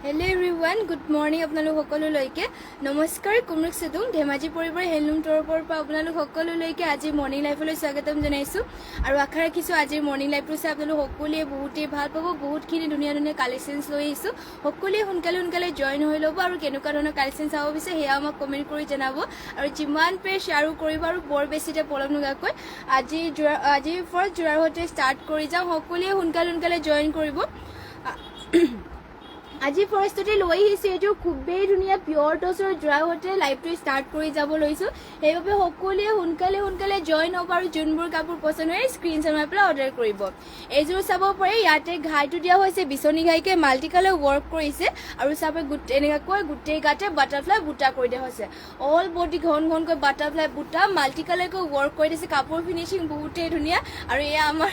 Hello everyone, good morning আপোনালোক সকলোলৈকে নমস্কাৰ কুমৰুক সেদুং ধেমাজি পৰিবাৰ হেলুম তৰফৰ পৰা আপোনালোক সকলোলৈকে আজি মৰ্নিং লাইফলৈ স্বাগতম জনাইছো আৰু আশা ৰাখিছো আজিৰ মৰ্নিং লাইফটো চাই আপোনালোক সকলোৱে বহুতেই ভাল পাব বহুতখিনি ধুনীয়া ধুনীয়া কালেকশ্যনছ লৈ আহিছো সকলোৱে সোনকালে জইন হৈ ল'ব আৰু কেনেকুৱা ধৰণৰ কালেকশ্যন চাব বিচাৰে সেয়া আমাক কমেণ্ট কৰি জনাব আৰু যিমান পাৰে শ্বেয়াৰো কৰিব আৰু বৰ বেছিতে পলম নকৰাকৈ আজি ফাৰ্ষ্ট জোৰাৰ সৈতে ষ্টাৰ্ট কৰি যাওঁ সকলোৱে সোনকালে জইন কৰিব আজি ফাৰ্ষ্টতে লৈ আহিছোঁ এইটো খুবেই ধুনীয়া পিয়ৰ টচৰ যোৰাৰ সৈতে লাইভটো ষ্টাৰ্ট কৰি যাব লৈছোঁ সেইবাবে সকলোৱে সোনকালে জইন হ'ব আৰু যোনবোৰ কাপোৰ পচন্দ হয় স্ক্ৰীনশ্বট মাৰি পেলাই অৰ্ডাৰ কৰিব এইযোৰ চাব পাৰে ইয়াতে ঘাইটো দিয়া হৈছে বিচনী ঘাইকে মাল্টি কালাৰ ৱৰ্ক কৰিছে আৰু চাব এনেকুৱাকৈ গোটেই গাতে বাটাৰফ্লাই বুটা কৰি দিয়া হৈছে অল বডি ঘনকৈ বাটাৰফ্লাই বুটা মাল্টি কালাৰকৈ ৱৰ্ক কৰি দিছে কাপোৰ ফিনিচিং বহুতেই ধুনীয়া আৰু এয়া আমাৰ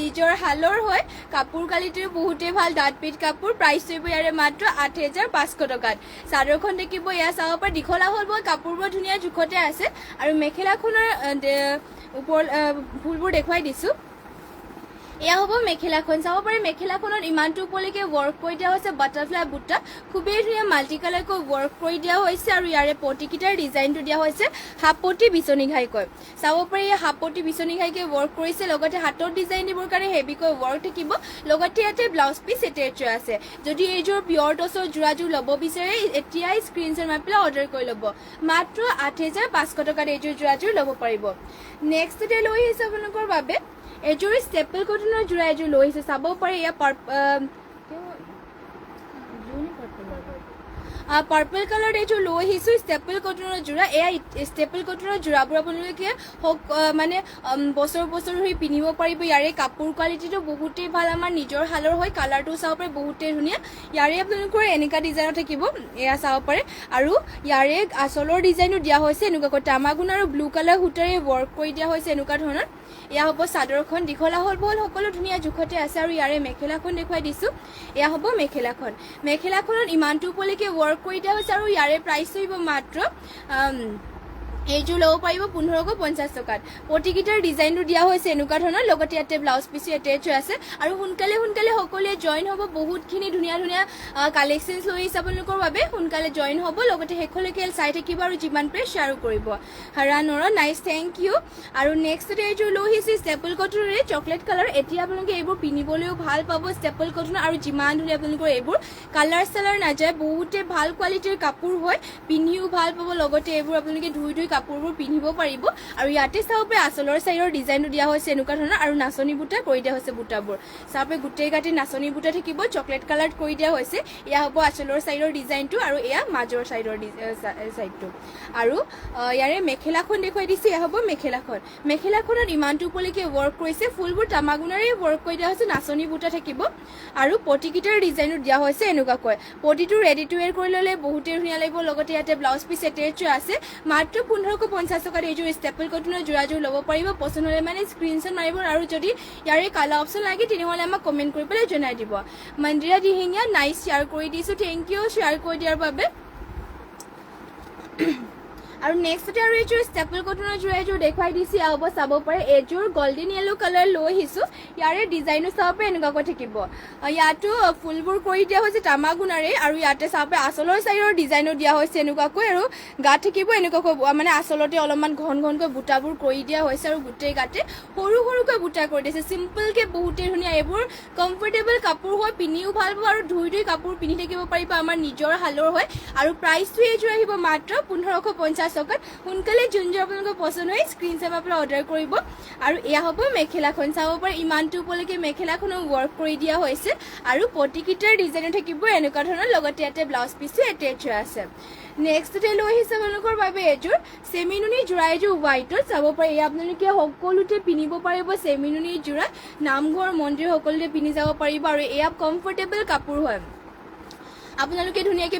নিজৰ হালৰ হয় কাপোৰ কোৱালিটিও বহুতেই ভাল ডাঠপিঠ কাপোৰ প্ৰাইচ কৰিব মাত্ৰ ৮৫০০ টকাত চাদৰখন দেখিব এয়া চাব পাৰে দীঘলা হ'ল বৰ কাপোৰবোৰ ধুনীয়া জোখতে আছে আৰু মেখেলাখনৰ ওপৰ ফুলবোৰ দেখুৱাই দিছোঁ এয়া হ'ব মেখেলাখন চাব পাৰে মেখেলাখনত ইমানটো ওপৰলৈকে ৱৰ্ক কৰি দিয়া হৈছে বাটাৰফ্লাই বুটা খুবেই ধুনীয়া মাল্টি কালাৰকৈ ৱৰ্ক কৰি দিয়া হৈছে আৰু ইয়াৰে পটিকেইটাৰ ডিজাইনটো দিয়া হৈছে হাপপটি বিচনী ঘাইকৈ চাব পাৰে এই হাপপটি বিচনী ঘাইকে ৱৰ্ক কৰিছে লগতে হাতৰ ডিজাইন দিবৰ কাৰণে হেভিকৈ ৱৰ্ক থাকিব লগতে ইয়াতে ব্লাউজ পিচ এটেচ আছে যদি এইযোৰ পিয়ৰ টচৰ যোৰাযোৰ ল'ব বিচাৰে এতিয়াই স্ক্ৰীনশ্বট মাৰি পেলাই অৰ্ডাৰ কৰি ল'ব মাত্ৰ ৮৫০০ টকাত এইযোৰ যোৰাযোৰ ল'ব পাৰিব নেক্সটতে লৈ আহিছে আপোনালোকৰ বাবে এইযোৰ ষ্টেপল কটনৰ যোৰা এযোৰ লৈ আহিছে চাব পাৰে এয়া পাৰ্পল কালাৰ এইযোৰ লৈ আহিছোঁ ষ্টেপল কটনৰ যোৰা এয়া ষ্টেপল কটনৰ যোৰাবোৰ আপোনালোকে মানে বছৰ ধৰি পিন্ধিব পাৰিব ইয়াৰে কাপোৰ কোৱালিটিটো বহুতেই ভাল আমাৰ নিজৰ হালৰ হয় কালাৰটো চাব পাৰে বহুতেই ধুনীয়া ইয়াৰে আপোনালোকৰ এনেকুৱা ডিজাইনত থাকিব এয়া চাব পাৰে আৰু ইয়াৰে আচলৰ ডিজাইনো দিয়া হৈছে এনেকুৱাকৈ তামাগুণ আৰু ব্লু কালাৰ সূতাৰে ৱৰ্ক কৰি দিয়া হৈছে এনেকুৱা ধৰণৰ এয়া হ'ব চাদৰখন দীঘলা হ'ল বহল সকলো ধুনীয়া জোখতে আছে আৰু ইয়াৰে মেখেলাখন দেখুৱাই দিছোঁ এয়া হ'ব মেখেলাখনত ইমানটো ওপৰলৈকে ৱৰ্ক কৰি দিয়া হৈছে আৰু ইয়াৰে প্ৰাইচ থাকিব মাত্ৰ এইযোৰ ল'ব পাৰিব ১৫৫০ টকাত পটিকেইটাৰ ডিজাইনটো দিয়া হৈছে এনেকুৱা ধৰণৰ লগতে ইয়াতে ব্লাউজ পিচো এটেচ হৈ আছে আৰু সোনকালে সকলোৱে জইন হ'ব বহুতখিনি ধুনীয়া কালেকশ্যনছ লৈ আহিছে আপোনালোকৰ বাবে সোনকালে জইন হ'ব লগতে শেষলৈকে চাই থাকিব আৰু যিমান পাৰে শ্বেয়াৰো কৰিব হাৰা নৰ নাইচ থেংক ইউ আৰু নেক্সটতে এইযোৰ লৈ আহিছে ষ্টেপল কটনৰে চকলেট কালাৰ এতিয়া আপোনালোকে এইবোৰ পিন্ধিবলৈও ভাল পাব ষ্টেপল কটন আৰু যিমান ধুনীয়া আপোনালোকৰ এইবোৰ কালাৰ চালাৰ নাযায় বহুতে ভাল কোৱালিটিৰ কাপোৰ হয় পিন্ধিও ভাল পাব লগতে এইবোৰ আপোনালোকে ধুই কাপোৰবোৰ পিন্ধিব পাৰিব আৰু ইয়াতে চাব পাৰে আচলৰ চাইডৰ ডিজাইনটো দিয়া হৈছে এনেকুৱা ধৰণৰ আৰু নাচনী বুটা কৰি দিয়া হৈছে বুটাবোৰ চাব পাৰে গোটেই গাতে নাচনী বুটা থাকিব চকলেট কালাৰ কৰি দিয়া হৈছে এয়া হ'ব আচলৰ চাইডৰ ডিজাইনটো আৰু এয়া মাজৰ চাইডৰ চাইডটো আৰু ইয়াৰে মেখেলাখন দেখুৱাই দিছে এয়া হ'ব মেখেলাখনত ইমানটো ওপৰলৈকে ৱৰ্ক কৰিছে ফুলবোৰ তামাগুণেৰে ৱৰ্ক কৰি দিয়া হৈছে নাচনী বুটা থাকিব আৰু পটিকেইটাৰ ডিজাইনটো দিয়া হৈছে এনেকুৱাকৈ পটিটো ৰেডি টু ৱেৰ কৰি ল'লে বহুতেই ধুনীয়া লাগিব লগতে ইয়াতে ব্লাউজ পিচ এটেচ আছে মাত্ৰ ১৫৫০ টকাত এইযোৰ ষ্টেপল কটনৰ যোৰাযোৰ ল'ব পাৰিব পচন্দ হ'লে মানে স্ক্ৰীনশ্বট মাৰিব আৰু যদি ইয়াৰে কালাৰ অপশ্যন লাগে তেনেহ'লে আমাক কমেণ্ট কৰি পেলাই জনাই দিব মন্দিৰা দিহিঙীয়া নাইচ শ্বেয়াৰ কৰি দিছোঁ থেংক ইউ শ্বেয়াৰ কৰি দিয়াৰ বাবে আৰু নেক্সটতে আৰু এইযোৰ ষ্টেপল কটনৰ যোৰা এযোৰ দেখুৱাই দিছে এয়া হ'ব চাব পাৰে এইযোৰ গল্ডেন য়েলো কালাৰ লৈ আহিছোঁ ইয়াৰে ডিজাইনো চাব পাৰে এনেকুৱাকৈ থাকিব ইয়াতো ফুলবোৰ কৰি দিয়া হৈছে তামাগুণেৰে আৰু ইয়াতে চাব পাৰে আচলৰ চাইডৰ ডিজাইনো দিয়া হৈছে এনেকুৱাকৈ আৰু গাত থাকিব এনেকুৱাকৈ মানে আচলতে অলপমান ঘনকৈ বুটাবোৰ কৰি দিয়া হৈছে আৰু গোটেই গাতে সৰুকৈ বুটা কৰি দিছে চিম্পলকৈ বহুতেই ধুনীয়া এইবোৰ কমফৰ্টেবল কাপোৰ হয় পিন্ধিও ভাল পাব আৰু ধুই কাপোৰ পিন্ধি থাকিব পাৰিব আমাৰ নিজৰ হালৰ হয় আৰু প্ৰাইচটো এইযোৰ আহিব মাত্ৰ ১৫৫০ টকাত সোনকালে যোনযোৰ আপোনালোকৰ পচন্দ হয় স্ক্ৰীনশ্বট মাৰি পেলাই অৰ্ডাৰ কৰিব আৰু এয়া হ'ব মেখেলাখন চাব পাৰে ইমানটো ওপৰলৈকে মেখেলাখনো ৱৰ্ক কৰি দিয়া হৈছে আৰু পটিকেইটাৰ ডিজাইনো থাকিব এনেকুৱা ধৰণৰ লগতে ইয়াতে ব্লাউজ পিচো এটেচ হৈ আছে নেক্সটতে লৈ আহিছে আপোনালোকৰ বাবে এইযোৰ চেমিনুনি যোৰা এযোৰ হোৱাইটত চাব পাৰে এয়া আপোনালোকে সকলোতে পিন্ধিব পাৰিব চেমিনুনি যোৰা নামঘৰ মন্দিৰ সকলোতে পিন্ধি যাব পাৰিব আৰু এয়া কমফৰ্টেবল কাপোৰ হয় আপোনালোকে ধুনীয়াকৈ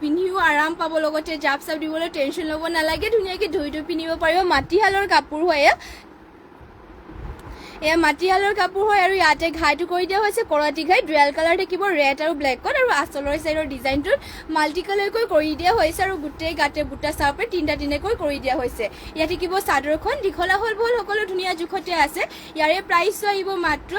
পিন্ধিও আৰাম পাব লগতে জাপ চাপ দিবলৈ টেনশ্যন ল'ব নালাগে ধুনীয়াকৈ ধুই পিন্ধিব পাৰিব মাটিশালৰ কাপোৰ হয় এয়া মাটিশালৰ কাপোৰ হয় আৰু ইয়াতে ঘাইটো কৰি দিয়া হৈছে কৰতি ঘাই ডুৱেল কালাৰ থাকিব ৰেড আৰু ব্লেকত আৰু আঁচলৰ চাইডৰ ডিজাইনটোত মাল্টি কালাৰকৈ কৰি দিয়া হৈছে আৰু গোটেই গাতে বুটা চাপে তিনিটাকৈ কৰি দিয়া হৈছে ইয়াত থাকিব চাদৰখন দীঘলা হ'ল বহল সকলো ধুনীয়া জোখতে আছে ইয়াৰে প্ৰাইচটো আহিব মাত্ৰ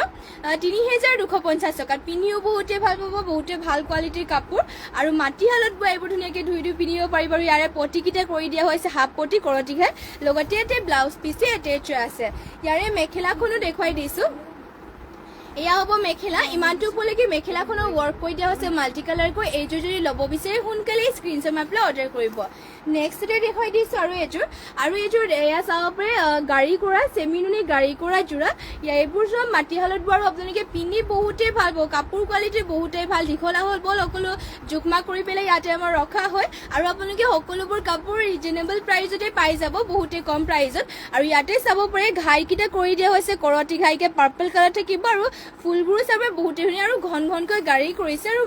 ৩,২৫০ টকাত পিন্ধিও বহুতে ভাল পাব বহুতে ভাল কোৱালিটিৰ কাপোৰ আৰু মাটিশালত বোৱা এইবোৰ ধুনীয়াকৈ ধুই পিন্ধিব পাৰিব আৰু ইয়াৰে পটিকেইটা কৰি দিয়া হৈছে হাফ পটি কৰতি ঘাই লগতে ইয়াতে ব্লাউজ পিচে এটেচ আছে ইয়াৰে মেখেলাখনো দেখুৱাই দিছোঁ এয়া হ'ব মেখেলা ইমানটো উপলৈকে মেখেলাখনৰ ৱৰ্ক কৰি দিয়া হৈছে মাল্টি কালাৰকৈ এইযোৰ যদি ল'ব বিচাৰে সোনকালে স্ক্ৰীনশ্বট মাৰি পেলাই অৰ্ডাৰ কৰিব নেক্সটতে দেখুৱাই দিছোঁ আৰু এইযোৰ এয়া চাব পাৰে গাড়ী কৰা চেমিনুনি গাড়ী কৰা যোৰা এইবোৰ চব মাটিশালত বোৱা আৰু আপোনালোকে পিন্ধি বহুতেই ভাল পাব কাপোৰ কোৱালিটি বহুতেই ভাল দীঘলা হ'ল বল সকলো জোখমা কৰি পেলাই ইয়াতে আমাৰ ৰখা হয় আৰু আপোনালোকে সকলোবোৰ কাপোৰ ৰিজনেবল প্ৰাইজতে পাই যাব বহুতেই কম প্ৰাইজত আৰু ইয়াতে চাব পাৰে ঘাইকেইটা কৰি দিয়া হৈছে কৰতি ঘাইকে পাৰ্পল কালাৰ থাকিব আৰু ফুলবোৰো চাব বহুতে ধুনীয়া আৰু ঘনকৈ গাড়ী কৰিছে আৰু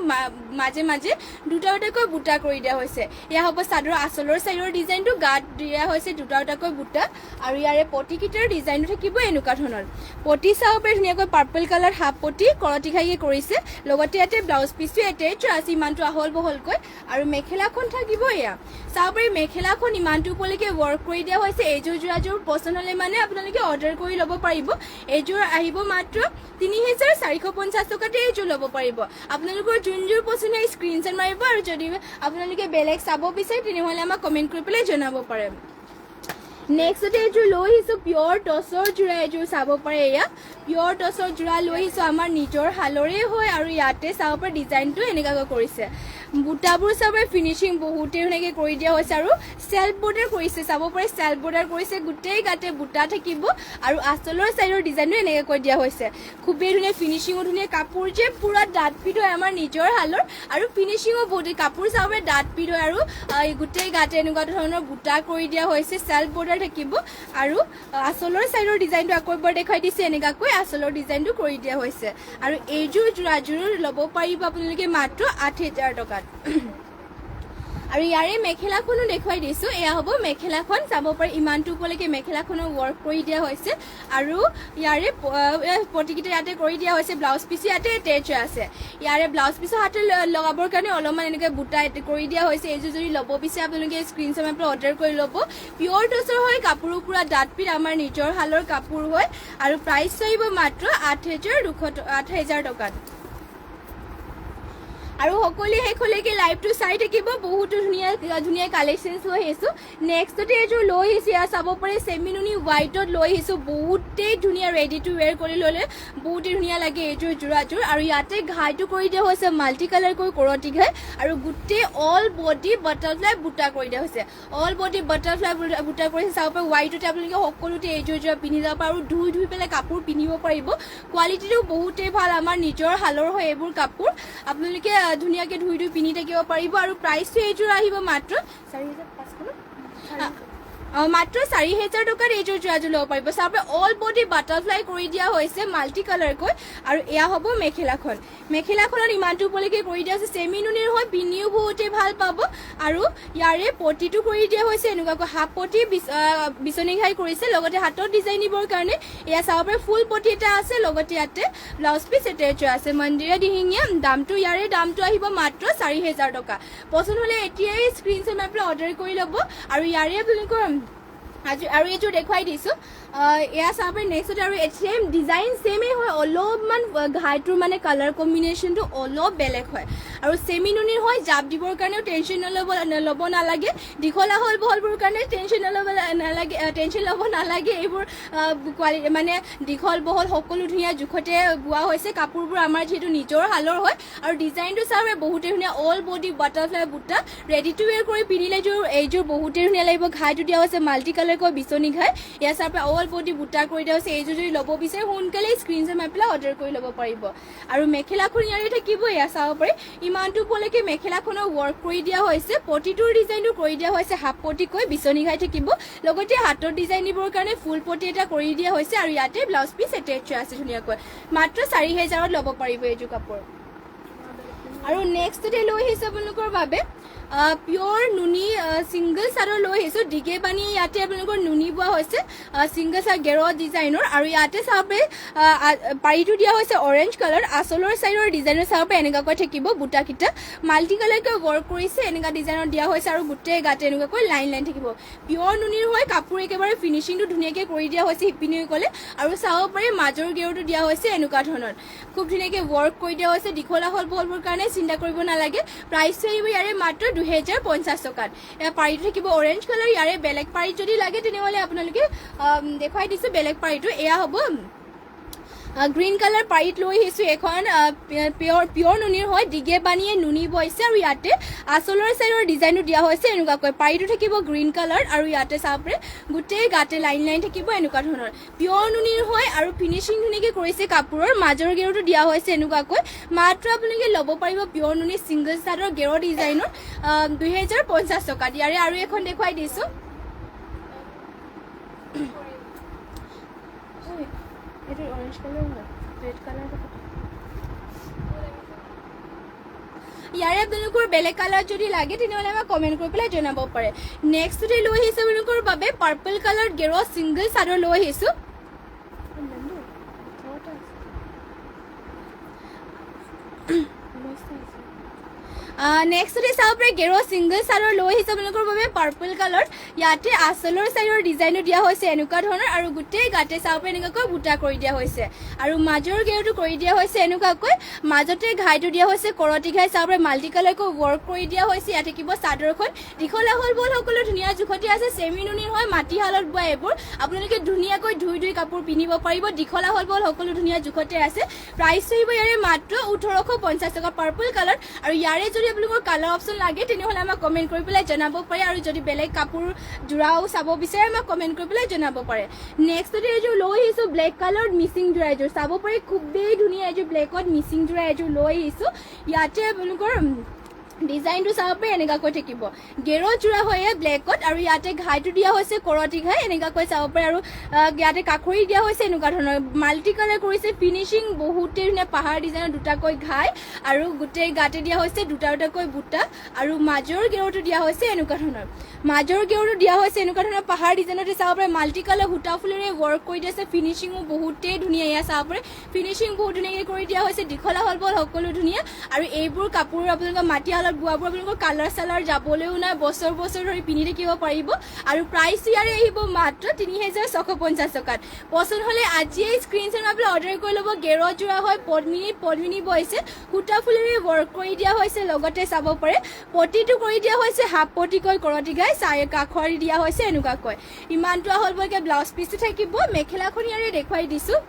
মাজে মাজে দুটাকৈ বুটা কৰি দিয়া হৈছে এয়া হ'ব চাদৰ আঁচলৰ চাইডৰ ডিজাইনটো গাত দিয়া হৈছে দুটাকৈ বুটা আৰু ইয়াৰে পটিকেইটাৰ ডিজাইনটো থাকিব এনেকুৱা ধৰণৰ পটি চাব পাৰে ধুনীয়াকৈ পাৰ্পল কালাৰ হাফ পটি কৰতি ঘাইকে কৰিছে লগতে ইয়াতে ব্লাউজ পিচটো এটেচ আছে ইমানটো আহল বহলকৈ আৰু মেখেলাখন থাকিব এয়া চাব পাৰে মেখেলাখন ইমানটো উপলৈকে ৱৰ্ক কৰি দিয়া হৈছে এইযোৰ যোৰাযোৰ পচন্দ হ'লে মানে আপোনালোকে অৰ্ডাৰ কৰি ল'ব পাৰিব এইযোৰ আহিব মাত্ৰ ৩,৪৫০ টকাতে এইযোৰ ল'ব পাৰিব আপোনালোকৰ যোনযোৰ পচন্দ হয় স্ক্ৰীনশ্বট মাৰিব আৰু যদি আপোনালোকে বেলেগ চাব বিচাৰে তেনেহ'লে আমাক কমেণ্ট কৰি পেলাই জনাব পাৰে নেক্সটতে এইযোৰ লৈ আহিছোঁ পিয়ৰ টচৰ যোৰা এইযোৰ চাব পাৰে এয়া পিয়ৰ টচৰ যোৰা লৈ আহিছোঁ আমাৰ নিজৰ শালৰে হয় আৰু ইয়াতে চাব পাৰে ডিজাইনটো এনেকুৱাকৈ কৰিছে বুটাবোৰ চাব পাৰে ফিনিচিং বহুতেই ধুনীয়াকৈ কৰি দিয়া হৈছে আৰু চেল্ফ বৰ্ডাৰ কৰিছে চাব পাৰে চেল্ফ বৰ্ডাৰ কৰিছে গোটেই গাতে বুটা থাকিব আৰু আঁচলৰ চাইডৰ ডিজাইনটো এনেকৈ কৰি দিয়া হৈছে খুবেই ধুনীয়া ফিনিচিঙো ধুনীয়া কাপোৰ যে পুৰা ডাঠ পিঠ হয় আমাৰ নিজৰ শালৰ আৰু ফিনিচিঙো বহুত কাপোৰ চাব পাৰে ডাঠ পিঠ হয় আৰু গোটেই গাতে এনেকুৱা ধৰণৰ বুটা কৰি দিয়া হৈছে চেল্ফ বৰ্ডাৰ থাকিব আৰু আঁচলৰ চাইডৰ ডিজাইনটো আকৌ এবাৰ দেখাই দিছে এনেকুৱাকৈ আঁচলৰ ডিজাইনটো কৰি দিয়া হৈছে আৰু এইযোৰ যোৰাযোৰ ল'ব পাৰিব আপোনালোকে মাত্ৰ ৮,০০০ টকাত আৰু ইয়াৰে মেখেলাখনো দেখুৱাই দিছোঁ এয়া হ'ব মেখেলাখন চাব পাৰে ইমানটো উপলৈকে মেখেলাখনৰ ৱৰ্ক কৰি দিয়া হৈছে আৰু ইয়াৰে পটিকেইটা ইয়াতে কৰি দিয়া হৈছে ব্লাউজ পিচ ইয়াতে এটেচ আছে ইয়াৰে ব্লাউজ পিচৰ হাতে লগাবৰ কাৰণে অলপমান এনেকৈ বুটা কৰি দিয়া হৈছে এইযোৰ যদি ল'ব বিচাৰে আপোনালোকে স্ক্ৰীনশ্বট মাৰি পেলাই অৰ্ডাৰ কৰি ল'ব পিয়ৰ টচৰ হয় কাপোৰো পুৰা ডাঠ পিঠ আমাৰ নিজৰ শালৰ কাপোৰ হয় আৰু প্ৰাইচ আহিব মাত্ৰ ৮,০০০ টকাত আৰু সকলোৱে শেষলৈকে লাইভটো চাই থাকিব বহুতো ধুনীয়া কালেকশ্যনছ লৈ আহিছোঁ নেক্সটতে এইযোৰ লৈ আহিছোঁ ইয়াত চাব পাৰে চেমিনুনি হোৱাইটত লৈ আহিছোঁ বহুতেই ধুনীয়া ৰেডি টু ৱেৰ কৰি ল'লে বহুতেই ধুনীয়া লাগে এইযোৰ যোৰাযোৰ আৰু ইয়াতে ঘাইটো কৰি দিয়া হৈছে মাল্টি কালাৰকৈ কৰতি ঘাই আৰু গোটেই অল বডি বাটাৰফ্লাই বুটা কৰি দিয়া হৈছে অল বডি বাটাৰফ্লাই বুটা কৰিছে চাব পাৰে হোৱাইটতে আপোনালোকে সকলোতে এইযোৰ যোৰা পিন্ধি যাব পাৰে আৰু ধুই পেলাই কাপোৰ পিন্ধিব পাৰিব কোৱালিটিটো বহুতেই ভাল আমাৰ নিজৰ শালৰ হয় এইবোৰ কাপোৰ আপোনালোকে ধুনীয়াকৈ ধুই পিন্ধি থাকিব পাৰিব আৰু প্ৰাইচটো এইযোৰ আহিব মাত্ৰ ৪,৫০০ মাত্ৰ ৪,০০০ টকাত এইযোৰ যোৰাযোৰ ল'ব পাৰিব চাব অল বডি বাটাৰফ্লাই কৰি দিয়া হৈছে মাল্টি কালাৰকৈ আৰু এয়া হ'ব মেখেলাখনত ইমানটো উপলৈকে কৰি দিয়া হৈছে চেমিনুনিৰ হয় পিন্ধিও বহুতেই ভাল পাব আৰু ইয়াৰে পটিটো কৰি দিয়া হৈছে এনেকুৱাকৈ হাফ পটি বিচনী ঘাই কৰিছে লগতে হাতত ডিজাইন দিবৰ কাৰণে এয়া চাব পাৰে ফুল পটি এটা আছে লগতে ইয়াতে ব্লাউজ পিচ এটেচ আছে মন্দিৰা দিহিঙীয়া ইয়াৰে দামটো আহিব মাত্ৰ ৪,০০০ টকা পচন্দ হ'লে এতিয়াই স্ক্ৰীনশ্বট মাৰি পেলাই অৰ্ডাৰ কৰি ল'ব আৰু ইয়াৰে আপোনালোকৰ আৰু এইযোৰ দেখুৱাই দিছোঁ এয়া চাব পাৰে নেক্সটতে আৰু ছেম ডিজাইন ছেমেই হয় অলপমান ঘাইটোৰ মানে কালাৰ কম্বিনেশ্যনটো অলপ বেলেগ হয় আৰু চেমিনুনিৰ হয় জাপ দিবৰ কাৰণেও টেনশ্যন ল'ব নালাগে দীঘলা হ'ল বহলবোৰৰ কাৰণে টেনশ্যন ল'ব নালাগে এইবোৰ মানে দীঘল বহল সকলো ধুনীয়া জোখতে বোৱা হৈছে কাপোৰবোৰ আমাৰ যিহেতু নিজৰ শালৰ হয় আৰু ডিজাইনটো চাব বহুতেই ধুনীয়া অল বডি বাটাৰফ্লাই বুটা ৰেডি টু ৱেৰ কৰি পিন্ধিলে এইযোৰ বহুতেই ধুনীয়া লাগিব ঘাইটো দিয়া হৈছে মাল্টি কালাৰকৈ বিচনী ঘাই ইয়াৰ চাব অল বডি বুটা কৰি দিয়া হৈছে এইযোৰ যদি ল'ব বিচাৰে সোনকালে স্ক্ৰীনশ্বট মাৰি পেলাই অৰ্ডাৰ কৰি ল'ব পাৰিব আৰু মেখেলাখন ইয়াৰে থাকিব এয়া চাব পাৰে ইমানটো উপলৈকে মেখেলাখনৰ ৱৰ্ক কৰি দিয়া হৈছে পটিটোৰ ডিজাইনটো কৰি দিয়া হৈছে হাফ পটিকৈ বিচনী ঘাই থাকিব লগতে হাতৰ ডিজাইন দিবৰ কাৰণে ফুল পটি এটা কৰি দিয়া হৈছে আৰু ইয়াতে ব্লাউজ পিচ এটেচ আছে ধুনীয়াকৈ মাত্ৰ ৪,০০০ত ল'ব পাৰিব এইযোৰ কাপোৰ আৰু নেক্সটতে লৈ আহিছোঁ আপোনালোকৰ বাবে পিয়ৰ নুনি ছিংগল চাদৰ লৈ আহিছোঁ ডিগে বানি ইয়াতে আপোনালোকৰ নুনি বোৱা হৈছে ছিংগল চাৰ্ট গেৰ ডিজাইনৰ আৰু ইয়াতে চাব পাৰে পাৰীটো দিয়া হৈছে অৰেঞ্জ কালাৰ আঁচলৰ চাইডৰ ডিজাইনৰ চাব পাৰে এনেকুৱাকৈ থাকিব বুটাকেইটা মাল্টি কালাৰকৈ ৱৰ্ক কৰিছে এনেকুৱা ডিজাইনৰ দিয়া হৈছে আৰু গোটেই গাতে এনেকুৱাকৈ লাইন লাইন থাকিব পিয়ৰ নুনিৰ হয় কাপোৰ একেবাৰে ফিনিচিংটো ধুনীয়াকৈ কৰি দিয়া হৈছে শিপিনী গ'লে আৰু চাব পাৰে মাজৰ গেৰটো দিয়া হৈছে এনেকুৱা ধৰণৰ খুব ধুনীয়াকৈ ৱৰ্ক কৰি দিয়া হৈছে দীঘলা হল বহলবোৰ কাৰণে চিন্তা কৰিব নালাগে প্ৰাইচটো আহিব ইয়াৰে মাত্ৰ 2050 টকাত এয়া পাৰীটো থাকিব অৰেঞ্জ কালাৰ ইয়াৰে বেলেগ পাৰী যদি লাগে তেনেহ'লে আপোনালোকে দেখুৱাই দিছোঁ বেলেগ পাৰীটো এয়া হ'ব গ্ৰীণ কালাৰ পাৰীত লৈ আহিছোঁ এখন পিয়ৰ নুনিৰ হয় ডিগে বানিয়ে নুনি বৈছে আৰু ইয়াতে আঁচলৰ চাইডৰ ডিজাইনটো দিয়া হৈছে এনেকুৱাকৈ পাৰীটো থাকিব গ্ৰীণ কালাৰ আৰু ইয়াতে চাব পাৰে গোটেই গাতে লাইন লাইন থাকিব এনেকুৱা ধৰণৰ পিয়ৰ নুনিৰ হয় আৰু ফিনিচিং ধুনীয়াকৈ কৰিছে কাপোৰৰ মাজৰ গেৰটো দিয়া হৈছে এনেকুৱাকৈ মাত্ৰ আপোনালোকে ল'ব পাৰিব পিয়ৰ নুনি ছিংগল চাদৰ গেৰ ডিজাইনৰ 2050 টকাত ইয়াৰে আৰু এখন দেখুৱাই দিছোঁ এইটো অৰেঞ্জ কালাৰ হয় ৰেড কালাৰ ইয়াৰে আপোনালোকৰ বেলেগ কালাৰ যদি লাগে তেনেহ'লে আমাক কমেণ্ট কৰি পেলাই জনাব পাৰে নেক্সটতে লৈ আহিছোঁ আপোনালোকৰ বাবে পাৰ্পল কালাৰ গেৰ ছিংগল চাদৰ লৈ আহিছোঁ নেক্সটতে চাব পাৰে গেৰ ছিংগল চাদৰ লৈ আহিছে আপোনালোকৰ বাবে পাৰ্পল কালাৰ ইয়াতে আঁচলৰ চাইডৰ ডিজাইনো দিয়া হৈছে এনেকুৱা ধৰণৰ আৰু গোটেই গাতে চাব পাৰে এনেকুৱাকৈ বুটা কৰি দিয়া হৈছে আৰু মাজৰ গেৰটো কৰি দিয়া হৈছে এনেকুৱাকৈ মাজতে ঘাইটো দিয়া হৈছে কৰতি ঘাই চাব পাৰে মাল্টি কালাৰকৈ ৱৰ্ক কৰি দিয়া হৈছে ইয়াত থাকিব চাদৰখন দীঘলা হল বল সকলো ধুনীয়া জোখতে আছে চেমি নুনিৰ হয় মাটিশালত বোৱা এইবোৰ আপোনালোকে ধুনীয়াকৈ ধুই কাপোৰ পিন্ধিব পাৰিব দীঘলা হল বল সকলো ধুনীয়া জোখতে আছে প্ৰাইচটো আহিব ইয়াৰে মাত্ৰ 1850 টকা পাৰ্পল কালাৰ আৰু ইয়াৰে যদি আপোনালোকৰ কালাৰ অপশ্যন লাগে তেনেহ'লে আমাক কমেণ্ট কৰি পেলাই জনাব পাৰে আৰু যদি বেলেগ কাপোৰ জোৰাও চাব বিচাৰে আমাক কমেণ্ট কৰি পেলাই জনাব পাৰে নেক্সটতে এইযোৰ লৈ আহিছোঁ ব্লেক কালাৰ মিচিং জোৰা এযোৰ চাব পাৰে খুবেই ধুনীয়া এযোৰ ব্লেকত মিচিং জোৰা এযোৰ লৈ আহিছোঁ ইয়াতে আপোনালোকৰ ডিজাইনটো চাব পাৰে এনেকুৱাকৈ থাকিব গেৰ জোৰা হয় ব্লেকত আৰু ইয়াতে ঘাইটো দিয়া হৈছে কৰতি ঘাই এনেকুৱাকৈ চাব পাৰে আৰু ইয়াতে কাষৰি দিয়া হৈছে এনেকুৱা ধৰণৰ মাল্টি কালাৰ কৰিছে ফিনিচিং বহুতেই ধুনীয়া পাহাৰ ডিজাইনৰ দুটাকৈ ঘাই আৰু গোটেই গাতে দিয়া হৈছে দুটাকৈ বুটা আৰু মাজৰ গেৰটো দিয়া হৈছে এনেকুৱা ধৰণৰ মাজৰ গেৰটো দিয়া হৈছে এনেকুৱা ধৰণৰ পাহাৰ ডিজাইনতে চাব পাৰে মাল্টি কালাৰ সূতা ফুলেৰে ৱৰ্ক কৰি দিছে ফিনিচিঙো বহুতেই ধুনীয়া এয়া চাব পাৰে ফিনিচিং বহুত ধুনীয়াকৈ কৰি দিয়া হৈছে দীঘলা হল বল সকলো ধুনীয়া আৰু এইবোৰ কাপোৰ আপোনালোকৰ মাটিশালত বোৱাবোৰ আপোনালোকৰ কালাৰ চালাৰ যাবলৈও নাই বছৰ ধৰি পিন্ধি থাকিব পাৰিব আৰু প্ৰাইচ ইয়াৰে আহিব মাত্ৰ 3650 টকাত পচন্দ হ'লে আজিয়ে স্ক্ৰীনশ্বট মাৰি পেলাই অৰ্ডাৰ কৰি ল'ব গেৰ জোৰা হয় পদ্মিনী বৈছে সূতা ফুলেৰে ৱৰ্ক কৰি দিয়া হৈছে লগতে চাব পাৰে পটিটো কৰি দিয়া হৈছে হাফ পটিকৈ কৰতি গাই কাষৰি দিয়া হৈছে এনেকুৱাকৈ ইমানটো আহল বলকৈ ব্লাউজ পিচটো থাকিব মেখেলাখন ইয়াৰে দেখুৱাই দিছোঁ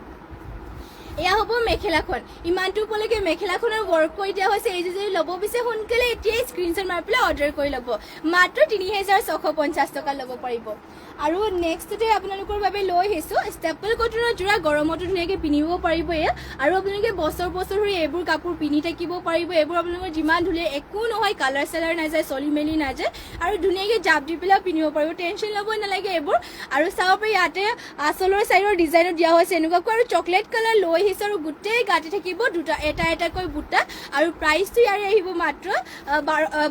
এয়া হ'ব মেখেলাখন ইমানটো উপলৈকে মেখেলাখনৰ ৱৰ্ক কৰি দিয়া হৈছে এইযোৰ যদি ল'ব বিচাৰে সোনকালে এতিয়াই স্ক্ৰীনশ্বট মাৰি পেলাই অৰ্ডাৰ কৰি ল'ব মাত্ৰ 3650 টকা ল'ব পাৰিব আৰু নেক্সটতে আপোনালোকৰ বাবে লৈ আহিছোঁ ষ্টেপল কটনৰ জোৰা গৰমতো ধুনীয়াকৈ পিন্ধিব পাৰিব এয়া আৰু আপোনালোকে বছৰ ধৰি এইবোৰ কাপোৰ পিন্ধি থাকিব পাৰিব এইবোৰ আপোনালোকৰ যিমান ধুনীয়া একো নহয় কালাৰ চালাৰ নাযায় চলি মেলি নাযায় আৰু ধুনীয়াকৈ জাপ দি পেলাই পিন্ধিব পাৰিব টেনশ্যন ল'ব নালাগে এইবোৰ আৰু চাব পাৰি ইয়াতে আঁচলৰ চাইডৰ ডিজাইনত দিয়া হৈছে এনেকুৱাকৈ আৰু চকলেট কালাৰ লৈ আহিছোঁ আৰু গোটেই গাতে থাকিব এটাকৈ বুটা আৰু প্ৰাইচটো ইয়াৰে আহিব মাত্ৰ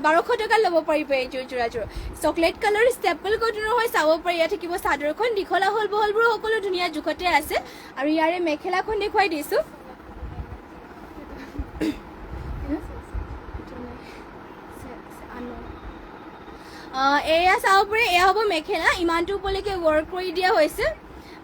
1200 টকা ল'ব পাৰিব এইযোৰ জোৰাযোৰ চকলেট কালাৰ ষ্টেপল কটনৰ হয় চাব পাৰি ইয়াত থাকিব চাদৰখন দীঘলা হল বহলবোৰ সকলো ধুনীয়া জোখতে আছে আৰু ইয়াৰে মেখেলাখন দেখুৱাই দিছোঁ এয়া চাব পাৰে এয়া হ'ব মেখেলা ইমানটো উপলৈকে ৱৰ্ক কৰি দিয়া হৈছে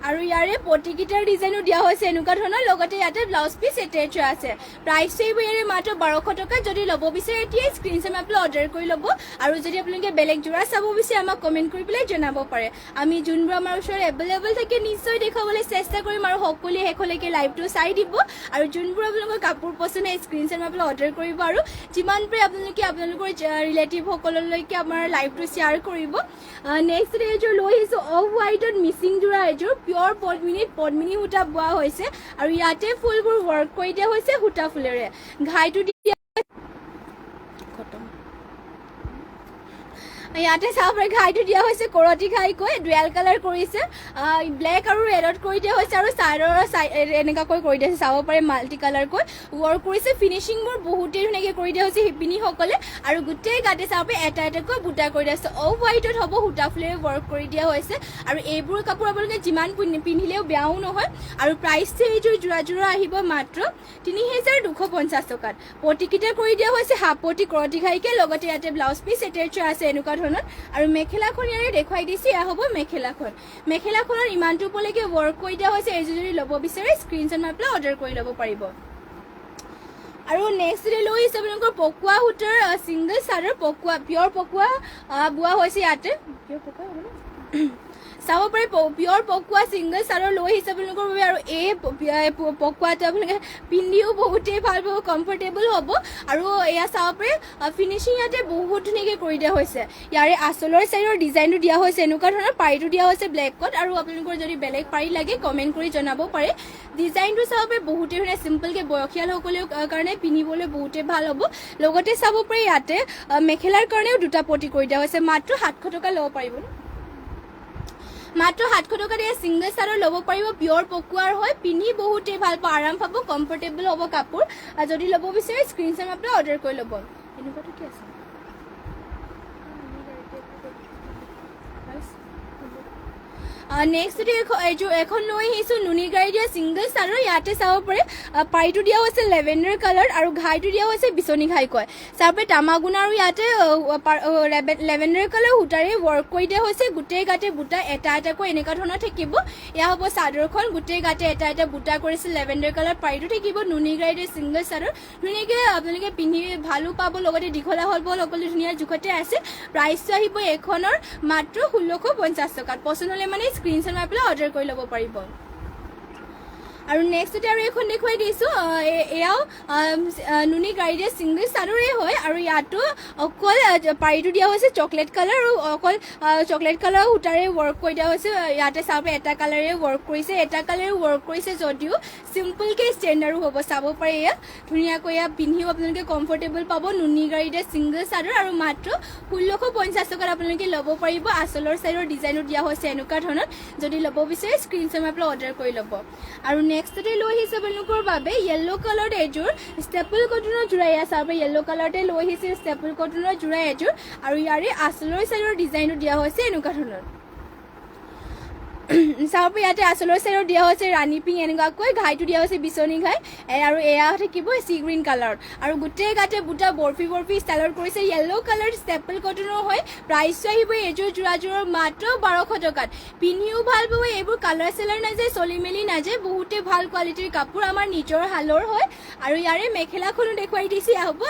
আৰু ইয়াৰে পটিকেইটাৰ ডিজাইনো দিয়া হৈছে এনেকুৱা ধৰণৰ লগতে ইয়াতে ব্লাউজ পিচ এটেচ আছে প্ৰাইচটো আহিব ইয়াৰে মাত্ৰ 1200 টকা যদি ল'ব বিচাৰে এতিয়াই স্ক্ৰীনশ্বট মাৰি পেলাই অৰ্ডাৰ কৰি ল'ব আৰু যদি আপোনালোকে বেলেগ জোৰা চাব বিচাৰে আমাক কমেণ্ট কৰি পেলাই জনাব পাৰে আমি যোনবোৰ আমাৰ ওচৰত এভেইলেবল থাকে নিশ্চয় দেখুৱাবলৈ চেষ্টা কৰিম আৰু সকলোৱে শেষলৈকে লাইভটো চাই দিব আৰু যোনবোৰ আপোনালোকৰ কাপোৰ পচন্দ স্ক্ৰীনশ্বট মাৰি পেলাই অৰ্ডাৰ কৰিব আৰু যিমান পাৰে আপোনালোকে আপোনালোকৰ ৰিলেটিভসকললৈকে আমাৰ লাইভটো শ্বেয়াৰ কৰিব নেক্সট এযোৰ লৈ আহিছোঁ অফ হোৱাইটত মিচিং জোৰা এযোৰ পিয়ৰ পদ্মিনী সূতা বোৱা হৈছে আৰু ইয়াতে ফুলবোৰ ৱৰ্ক কৰি দিয়া হৈছে সূতা ফুলেৰে ঘাইটো দিয়া ইয়াতে চাব পাৰে ঘাইটো দিয়া হৈছে কৰতি ঘাইকৈ ডুৱেল কালাৰ কৰিছে ব্লেক আৰু ৰেডত কৰি দিয়া হৈছে আৰু চাইডৰ এনেকুৱাকৈ কৰি দিয়া হৈছে চাব পাৰে মাল্টি কালাৰকৈ ৱৰ্ক কৰিছে ফিনিচিংবোৰ বহুতেই ধুনীয়াকৈ কৰি দিয়া হৈছে শিপিনীসকলে আৰু গোটেই গাতে চাব পাৰে এটা এটাকৈ বুটা কৰি দিয়া হৈছে অফ হোৱাইটত হ'ব সূতা ফুলেৰে ৱৰ্ক কৰি দিয়া হৈছে আৰু এইবোৰ কাপোৰ আপোনালোকে যিমান পিন্ধিলেও বেয়াও নহয় আৰু প্ৰাইচটো এইযোৰ যোৰা আহিব মাত্ৰ ৩,২৫০ টকাত পটিকিটা কৰি দিয়া হৈছে হাফ পটি কৰতি ঘাইকে লগতে ইয়াতে ব্লাউজ পিচ এটেচ আছে এনেকুৱা ধৰণৰ আৰু মেখেলাখন ইয়াৰে দেখুৱাই দিছে এয়া হ'ব মেখেলাখনৰ ইমানটো ওপৰলৈকে ৱৰ্ক কৰি দিয়া হৈছে এইযোৰ যদি ল'ব বিচাৰে স্ক্ৰীনশ্বট মাৰি পেলাই অৰ্ডাৰ কৰি ল'ব পাৰিব আৰু নেক্সট লৈ আহিছে আপোনালোকৰ পকুৱা সূতাৰ ছিংগল চাদৰ পিয়ৰ পকুৱা বোৱা হৈছে ইয়াতে চাব পাৰে পিয়ৰ পকুৱা ছিংগল চাদৰ লৈ আহিছে আপোনালোকৰ বাবে আৰু এই পকুৱাটো আপোনালোকে পিন্ধিও বহুতেই ভাল পাব কমফৰ্টেবল হ'ব আৰু এয়া চাব পাৰে ফিনিচিং ইয়াতে বহুত ধুনীয়াকৈ কৰি দিয়া হৈছে ইয়াৰে আঁচলৰ চাইডৰ ডিজাইনটো দিয়া হৈছে এনেকুৱা ধৰণৰ পাৰিটো দিয়া হৈছে ব্লেকত আৰু আপোনালোকৰ যদি বেলেগ পাৰি লাগে কমেণ্ট কৰি জনাব পাৰে ডিজাইনটো চাব পাৰে বহুতেই ধুনীয়া চিম্পলকৈ বয়সীয়ালসকলেও কাৰণে পিন্ধিবলৈ বহুতেই ভাল হ'ব লগতে চাব পাৰে ইয়াতে মেখেলাৰ কাৰণেও দুটা পটি কৰি দিয়া হৈছে মাত্ৰ 700 টকা ল'ব পাৰিব মাত্ৰ 700 টকাত এই ছিংগল চাদৰ ল'ব পাৰিব পিয়ৰ পকুৱাৰ হয় পিন্ধি বহুতেই ভাল পাব আৰাম পাব কমফৰ্টেবল হ'ব কাপোৰ যদি ল'ব বিচাৰে স্ক্ৰীনশ্বট মাৰি অৰ্ডাৰ কৰি ল'ব এনেকুৱাটো কি আছে নেক্সট এখন লৈ আহিছোঁ নুনি গাড়ী দিয়া ছিংগল চাদৰ ইয়াতে চাব পাৰে পাৰিটো দিয়া হৈছে লেভেণ্ডাৰ কালাৰ আৰু ঘাইটো দিয়া হৈছে বিচনী ঘাই কয় চাব পাৰে তামাগুনা আৰু ইয়াতে লেভেণ্ডাৰ কালাৰ সূতাৰে ৱৰ্ক কৰি দিয়া হৈছে গোটেই গাতে বুটা এটা এটাকৈ এনেকুৱা ধৰণৰ থাকিব এয়া হ'ব চাদৰখন গোটেই গাতে এটা এটা বুটা কৰিছে লেভেণ্ডাৰ কালাৰ পাৰিটো থাকিব নুনি গাড়ী দিয়া ছিংগল চাদৰ ধুনীয়াকৈ আপোনালোকে পিন্ধি ভালো পাব লগতে দীঘলা হ'ল সকলো ধুনীয়া জোখতে আছে প্ৰাইচটো আহিব এইখনৰ মাত্ৰ 1650 টকাত পচন্দ হ'লে মানে স্ক্ৰীনশ্বট মাৰি পেলাই অৰ্ডাৰ কৰি ল'ব পাৰিব আৰু নেক্সটতে আৰু এখন দেখুৱাই দিছোঁ এয়াও নুনি গাড়ী দিয়া ছিংগল চাদৰেই হয় আৰু ইয়াতো অকল পাৰিটো দিয়া হৈছে চকলেট কালাৰ আৰু অকল চকলেট কালাৰ সূতাৰে ৱৰ্ক কৰি দিয়া হৈছে ইয়াতে চাব এটা কালাৰে ৱৰ্ক কৰিছে যদিও চিম্পলকৈ ষ্টেণ্ডাৰ্ডো হ'ব চাব পাৰে এয়া ধুনীয়াকৈ এয়া পিন্ধিও আপোনালোকে কমফৰ্টেবল পাব নুনি গাড়ী দিয়া ছিংগল চাদৰ আৰু মাত্ৰ 1650 টকাত আপোনালোকে ল'ব পাৰিব আঁচলৰ চাইডৰ ডিজাইনো দিয়া হৈছে এনেকুৱা ধৰণৰ যদি ল'ব বিচাৰে স্ক্ৰীনশ্বট মাৰি পেলাই অৰ্ডাৰ কৰি ল'ব আৰু নেক্সটতে লৈ আহিছে আপোনালোকৰ বাবে য়েল্লো কালাৰ এযোৰ ষ্টেপল কটনৰ যোৰা এয়া চাব য়েল্লো কালাৰতে লৈ আহিছে ষ্টেপল কটনৰ যোৰা এযোৰ আৰু ইয়াৰে আঁচলৰ চাইডৰ ডিজাইনো দিয়া হৈছে এনেকুৱা ধৰণৰ চাব ইয়াতে আঁচলৰ চাইডৰ দিয়া হৈছে ৰাণী পিং এনেকুৱাকৈ ঘাইটো দিয়া হৈছে বিচনী ঘাই আৰু এয়া থাকিব চি গ্ৰীণ কালাৰ আৰু গোটেই গাতে বুটা বৰফি ষ্টাইলৰ কৰিছে য়েল্লো কালাৰ ষ্টেপল কটনৰ হয় প্ৰাইচটো আহিব এইযোৰ যোৰাযোৰৰ মাত্ৰ 1200 টকাত পিন্ধিও ভাল পাব এইবোৰ কালাৰ চেলাৰ নাযায় চলি মেলি নাযায় বহুতে ভাল কোৱালিটিৰ কাপোৰ আমাৰ নিজৰ হালৰ হয় আৰু ইয়াৰে মেখেলাখনো দেখুৱাই দিছে এয়া হ'ব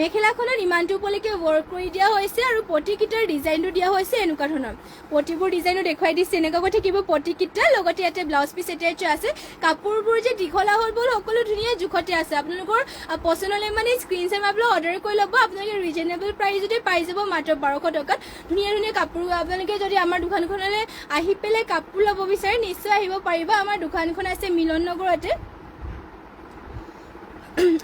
মেখেলাখনত ইমানটো ওপৰলৈকে ৱৰ্ক কৰি দিয়া হৈছে আৰু পটিকিটাৰ ডিজাইনটো দিয়া হৈছে এনেকুৱা ধৰণৰ পটিবোৰ ডিজাইনো দেখুৱাই এনেকুৱাকৈ থাকিব পটিকিটা লগতে ইয়াতে ব্লাউজ পিচ এটেচ আছে কাপোৰবোৰ যে দীঘলা হ'ল সকলো ধুনীয়া জোখতে আছে আপোনালোকৰ পচন্দ হ'লে মানে স্ক্ৰীনশ্বট মাৰি পেলাই অৰ্ডাৰ কৰি ল'ব আপোনালোকে ৰিজনেবল প্ৰাইচতে পাই যাব মাত্ৰ 1200 টকাত ধুনীয়া কাপোৰ আপোনালোকে যদি আমাৰ দোকানখনলৈ আহি পেলাই কাপোৰ ল'ব বিচাৰে নিশ্চয় আহিব পাৰিব আমাৰ দোকানখন আছে মিলন নগৰতে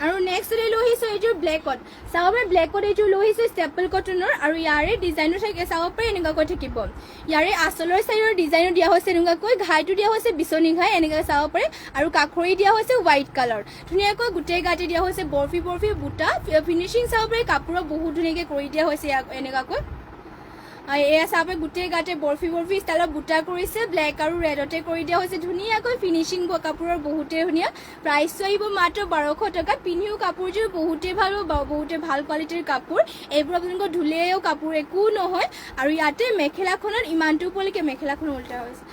আৰু নেক্সট লৈ আহিছোঁ এইযোৰ ব্লেকত চাব পাৰে ব্লেকত এইযোৰ লৈ আহিছোঁ ষ্টেপল কটনৰ আৰু ইয়াৰে ডিজাইনো থাকে চাব পাৰে এনেকুৱাকৈ থাকিব ইয়াৰে আঁচলৰ চাইডৰ ডিজাইনো দিয়া হৈছে এনেকুৱাকৈ ঘাইটো দিয়া হৈছে বিচনী ঘাই এনেকৈ চাব পাৰে আৰু কাষৰি দিয়া হৈছে হোৱাইট কালাৰ ধুনীয়াকৈ গোটেই গাতে দিয়া হৈছে বৰফি বুটা ফিনিচিং চাব পাৰে কাপোৰত বহুত ধুনীয়াকৈ কৰি দিয়া হৈছে এনেকুৱাকৈ এয়া চাব গোটেই গাতে বৰফি ষ্টাইলত বুটা কৰিছে ব্লেক আৰু ৰেডতে কৰি দিয়া হৈছে ধুনীয়াকৈ ফিনিচিং কাপোৰৰ বহুতেই ধুনীয়া প্ৰাইচটো আহিব মাত্ৰ 1200 টকাত পিন্ধিও কাপোৰযোৰ বহুতেই ভাল বহুতে ভাল কোৱালিটিৰ কাপোৰ এইবোৰ আপোনালোকৰ ধুলেও কাপোৰ একো নহয় আৰু ইয়াতে মেখেলাখনত ইমানটো ওপৰলৈকে মেখেলাখন উল্টা হৈছে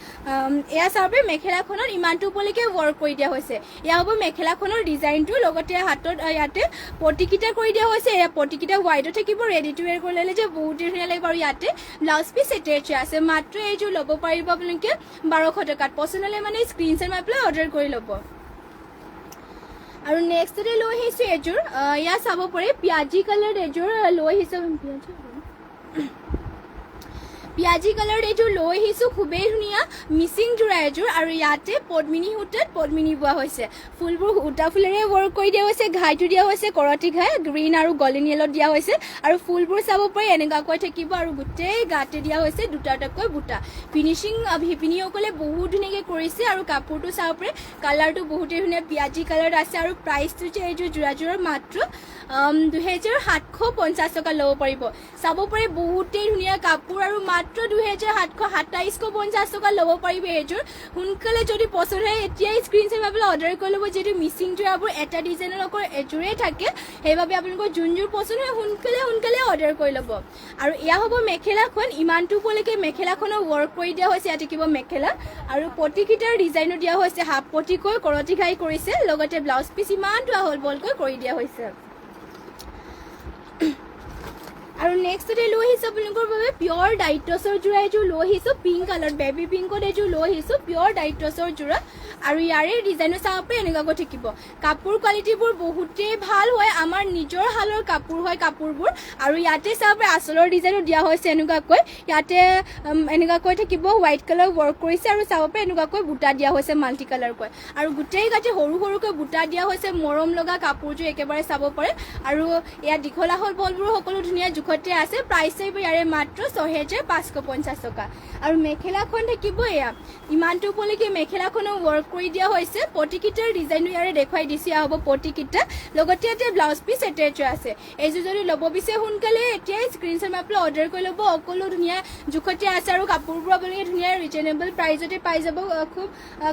এয়া চাব মেখেলাখনত ইমানটো ওপৰলৈকে ৱৰ্ক কৰি দিয়া হৈছে এয়া হ'ব মেখেলাখনৰ ডিজাইনটো লগতে হাতত ইয়াতে পটিকিটা কৰি দিয়া হৈছে এয়া পটিকিটা হোৱাইটত থাকিব ৰেডি টু ৱেৰ কৰি ল'লে যে বহুতেই ধুনীয়া লাগিব আৰু ইয়াতে ব্লাউজ পিচ এটেচ আছে মাত্ৰ এইযোৰ ল'ব পাৰিব আপোনালোকে 1200 টকাত পচন্দ হ'লে মানে স্ক্ৰীনশ্বট মাৰি পেলাই অৰ্ডাৰ কৰি ল'ব আৰু নেক্সটতে লৈ আহিছোঁ এযোৰ এয়া চাব পাৰে পিয়াজি কালাৰ এযোৰ লৈ আহিছোঁ পিয়াজি কালাৰ এইযোৰ লৈ আহিছোঁ খুবেই ধুনীয়া মিচিং যোৰা এযোৰ আৰু ইয়াতে পদ্মিনী সূতাত পদ্মিনী বোৱা হৈছে ফুলবোৰ সূতা ফুলেৰে ৱৰ্ক কৰি দিয়া হৈছে ঘাইটো দিয়া হৈছে কৰতি ঘাই গ্ৰীণ আৰু গল্ডেন য়েলত দিয়া হৈছে আৰু ফুলবোৰ চাব পাৰি এনেকুৱাকৈ থাকিব আৰু গোটেই গাতে দিয়া হৈছে দুটা দুটাকৈ বুটা ফিনিচিং শিপিনীসকলে বহুত ধুনীয়াকৈ কৰিছে আৰু কাপোৰটো চাব পাৰি কালাৰটো বহুতেই ধুনীয়া পিয়াজি কালাৰ আছে আৰু প্ৰাইচটো যে এইযোৰ যোৰাযোৰৰ মাত্ৰ 2750 টকা ল'ব পাৰিব চাব পাৰি বহুতেই ধুনীয়া কাপোৰ আৰু মাত্ৰ 2750 টকা ল'ব পাৰিব এইযোৰ সোনকালে যদি পচন্দ হয় এতিয়াই স্ক্ৰীনশ্বট মাৰি পেলাই অৰ্ডাৰ কৰি ল'ব যিহেতু মিচিং যোৰাবোৰ এটা ডিজাইনৰ লগত এযোৰেই থাকে সেইবাবে আপোনালোকৰ যোনযোৰ পচন্দ হয় সোনকালে অৰ্ডাৰ কৰি ল'ব আৰু এয়া হ'ব মেখেলাখন ইমানটো উপলৈকে মেখেলাখনৰ ৱৰ্ক কৰি দিয়া হৈছে ইয়াত থাকিব মেখেলা আৰু পটিকেইটাৰ ডিজাইনো দিয়া হৈছে হাফ পটিকৈ কৰতি ঘাই কৰিছে লগতে ব্লাউজ পিচ ইমানটো আহল বহলকৈ কৰি দিয়া হৈছে আৰু নেক্সটতে লৈ আহিছোঁ আপোনালোকৰ বাবে পিয়ৰ ডাইটছৰ যোৰা এযোৰ লৈ আহিছোঁ পিংক কালাৰ বেবী পিংকত এযোৰ লৈ আহিছোঁ পিয়ৰ ডাইটছৰ যোৰা আৰু ইয়াৰে ডিজাইনো চাব পাৰি এনেকুৱাকৈ থাকিব কাপোৰ কোৱালিটিবোৰ বহুতেই ভাল হয় আমাৰ নিজৰ হালৰ কাপোৰ হয় কাপোৰবোৰ আৰু ইয়াতে চাব পাৰি আঁচলৰ ডিজাইনো দিয়া হৈছে এনেকুৱাকৈ ইয়াতে এনেকুৱাকৈ থাকিব হোৱাইট কালাৰ ৱৰ্ক কৰিছে আৰু চাব পাৰি এনেকুৱাকৈ বুটা দিয়া হৈছে মাল্টি কালাৰকৈ আৰু গোটেই গাতে সৰু সৰুকৈ বুটা দিয়া হৈছে মৰম লগা কাপোৰযোৰ একেবাৰে চাব পাৰে আৰু ইয়াত দীঘল আহল বলবোৰ সকলো ধুনীয়া জোখতে আছে প্ৰাইচ আহিব ইয়াৰে মাত্ৰ 6550 টকা আৰু মেখেলাখন থাকিব এয়া ইমানটো উপলৈকে মেখেলাখনো ৱৰ্ক কৰি দিয়া হৈছে পটিকেইটাৰ ডিজাইনো ইয়াৰে দেখুৱাই দিছে হ'ব পটিকেইটা লগতে ইয়াতে ব্লাউজ পিচ এটেচ আছে এইযোৰ যদি ল'ব বিচাৰে সোনকালে এতিয়াই স্ক্ৰীনশ্বট মাৰি পেলাই অৰ্ডাৰ কৰি ল'ব সকলো ধুনীয়া জোখতে আছে আৰু কাপোৰবোৰ আপোনালোকে ধুনীয়া ৰিজনেবল প্ৰাইজতে পাই যাব খুব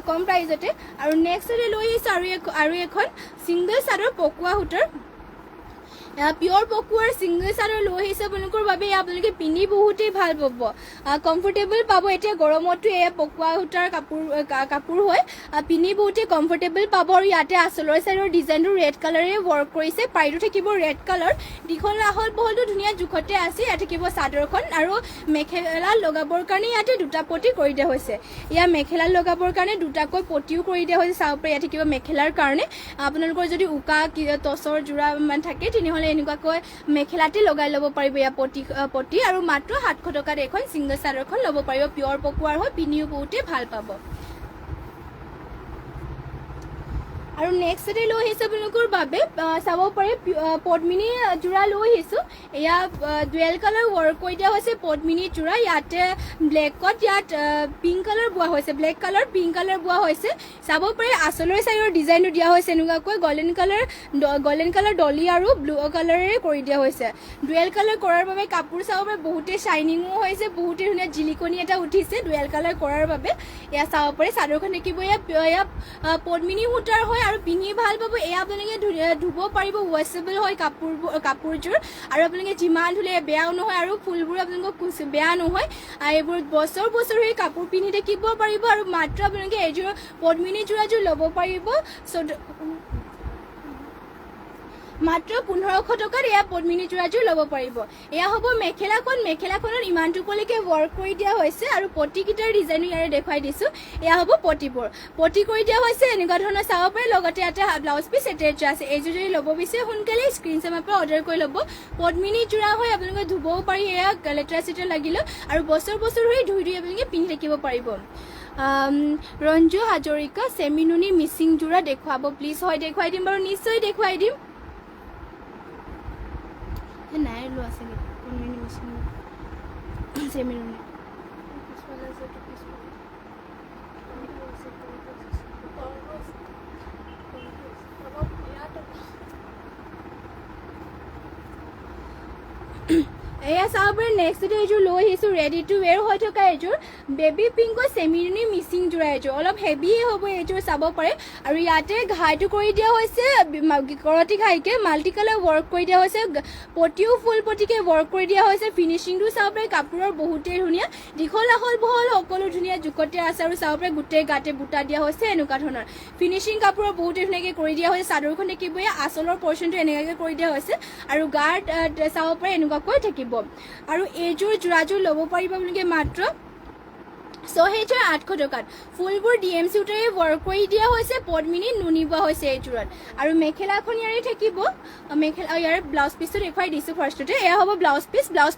কম প্ৰাইজতে আৰু নেক্সটতে লৈ আহিছোঁ আৰু এখন ছিংগল চাদৰ পকোৱা সূতাৰ পিয়ৰ পকুৱাৰ ছিংগল চাদৰ লৈ আহিছে আপোনালোকৰ বাবে আপোনালোকে পিন্ধি বহুতেই ভাল পাব কমফৰ্টেবল পাব এতিয়া গৰমতো এয়া পকোৱা সূতাৰ কাপোৰ হয় পিন্ধি বহুতেই কমফৰ্টেবল পাব আৰু ইয়াতে আঁচলৰ চাইডৰ ডিজাইনটো ৰেড কালাৰেৰে ৱৰ্ক কৰিছে পাইটো থাকিব ৰেড কালাৰ দীঘল আহল বহলটো ধুনীয়া জোখতে আছে ইয়াত থাকিব চাদৰখন আৰু মেখেলা লগাবৰ কাৰণে ইয়াতে দুটা পটি কৰি দিয়া হৈছে ইয়াৰ মেখেলা লগাবৰ কাৰণে দুটাকৈ পটিও কৰি দিয়া হৈছে চাব পাৰি ইয়াত থাকিব মেখেলাৰ কাৰণে আপোনালোকৰ যদি উকা টচৰ যোৰা থাকে তেনেহ'লে এনেকুৱাকৈ মেখেলাতে লগাই ল'ব পাৰিব ইয়াৰ পটি আৰু মাত্ৰ 700 টকাত এখন ছিংগল চাদৰখন ল'ব পাৰিব পিয়ৰ পকুৱাৰ হয় পিন্ধিও বহুতেই ভাল পাব আৰু নেক্সটতে লৈ আহিছোঁ আপোনালোকৰ বাবে চাব পাৰে পদ্মিনী যোৰা লৈ আহিছোঁ এয়া ডুৱেল কালাৰ ৱৰ্ক কৰি দিয়া হৈছে পদ্মিনী যোৰা ইয়াতে ব্লেকত ইয়াত পিংক কালাৰ বোৱা হৈছে ব্লেক কালাৰ পিংক কালাৰ বোৱা হৈছে চাব পাৰে আঁচলৰ চাইডৰ ডিজাইনটো দিয়া হৈছে এনেকুৱাকৈ গল্ডেন কালাৰ ডলি আৰু ব্লু কালাৰেৰে কৰি দিয়া হৈছে ডুৱেল কালাৰ কৰাৰ বাবে কাপোৰ চাব পাৰে বহুতেই শ্বাইনিঙো হৈছে বহুতেই ধুনীয়া জিলিকনি এটা উঠিছে ডুৱেল কালাৰ কৰাৰ বাবে এয়া চাব পাৰে চাদৰখন দেখিব এয়া পদ্মিনী সূতাৰ হয় আৰু পিন্ধি ভাল পাব এয়া আপোনালোকে ধুব পাৰিব ৱাছেবল হয় কাপোৰযোৰ আৰু আপোনালোকে যিমান ধুলে বেয়াও নহয় আৰু ফুলবোৰ আপোনালোকক বেয়া নহয় এইবোৰ বছৰ ধৰি কাপোৰ পিন্ধি থাকিব পাৰিব আৰু মাত্ৰ আপোনালোকে এইযোৰ পদ্মিনী যোৰাযোৰ ল'ব পাৰিব মাত্ৰ 1500 টকাত এয়া পদ্মিনী যোৰাযোৰ ল'ব পাৰিব এয়া হ'ব মেখেলাখনত ইমানটো উপলৈকে ৱৰ্ক কৰি দিয়া হৈছে আৰু পটিকেইটাৰ ডিজাইনো ইয়াৰে দেখুৱাই দিছোঁ এয়া হ'ব পটিবোৰ পটি কৰি দিয়া হৈছে এনেকুৱা ধৰণৰ চাব পাৰে লগতে ইয়াতে ব্লাউজ পিচ এটেচ আছে এইযোৰ যদি ল'ব বিচাৰে সোনকালে স্ক্ৰীনশ্বট মাৰি পেলাই অৰ্ডাৰ কৰি ল'ব পদ্মিনী যোৰা হয় আপোনালোকে ধুবও পাৰি এয়া লেতেৰা চেতেৰা লাগিলে আৰু বছৰ ধৰি ধুই আপোনালোকে পিন্ধি থাকিব পাৰিব ৰঞ্জু হাজৰিকা চেমিনুনি মিচিং যোৰা দেখুৱাব প্লিজ হয় দেখুৱাই দিম বাৰু নিশ্চয় দেখুৱাই দিম নাই লোৱা আছে পদ্মিনী মিচিং চেমিনুনি এয়া চাব পাৰে নেক্সটতে এইযোৰ লৈ আহিছোঁ ৰেডি টু ৱেৰ হৈ থকা এইযোৰ বেবী পিংকৰ চেমিনুনি মিচিং যোৰা এইযোৰ অলপ হেভিয়ে হ'ব এইযোৰ চাব পাৰে আৰু ইয়াতে ঘাইটো কৰি দিয়া হৈছে কৰতি ঘাইকে মাল্টি কালাৰ ৱৰ্ক কৰি দিয়া হৈছে পটিও ফুল পটিকে ৱৰ্ক কৰি দিয়া হৈছে ফিনিচিংটো চাব পাৰে কাপোৰৰ বহুতেই ধুনীয়া দীঘল আহল বহল সকলো ধুনীয়া জোখতে আছে আৰু চাব পাৰে গোটেই গাতে বুটা দিয়া হৈছে এনেকুৱা ধৰণৰ ফিনিচিং কাপোৰৰ বহুতেই ধুনীয়াকৈ কৰি দিয়া হৈছে চাদৰখন দেখিব আঁচলৰ পৰ্চনটো এনেকুৱাকৈ কৰি দিয়া হৈছে আৰু গাত চাব পাৰে এনেকুৱাকৈ থাকিব আৰু এইযোৰ যোৰাযোৰ ল'ব পাৰিব আপোনালোকে মাত্ৰ সো সেইযোৰ 800 টকাত ফুলবোৰ DMC উটাৰে ৱৰ্ক কৰি দিয়া হৈছে পদ্মিনী নুনি বোৱা হৈছে এইযোৰত আৰু মেখেলাখন ইয়াৰে থাকিব মেখেলা ইয়াৰ ব্লাউজ পিছটো দেখুৱাই দিছোঁ ফাৰ্ষ্টতে এয়া হ'ব ব্লাউজ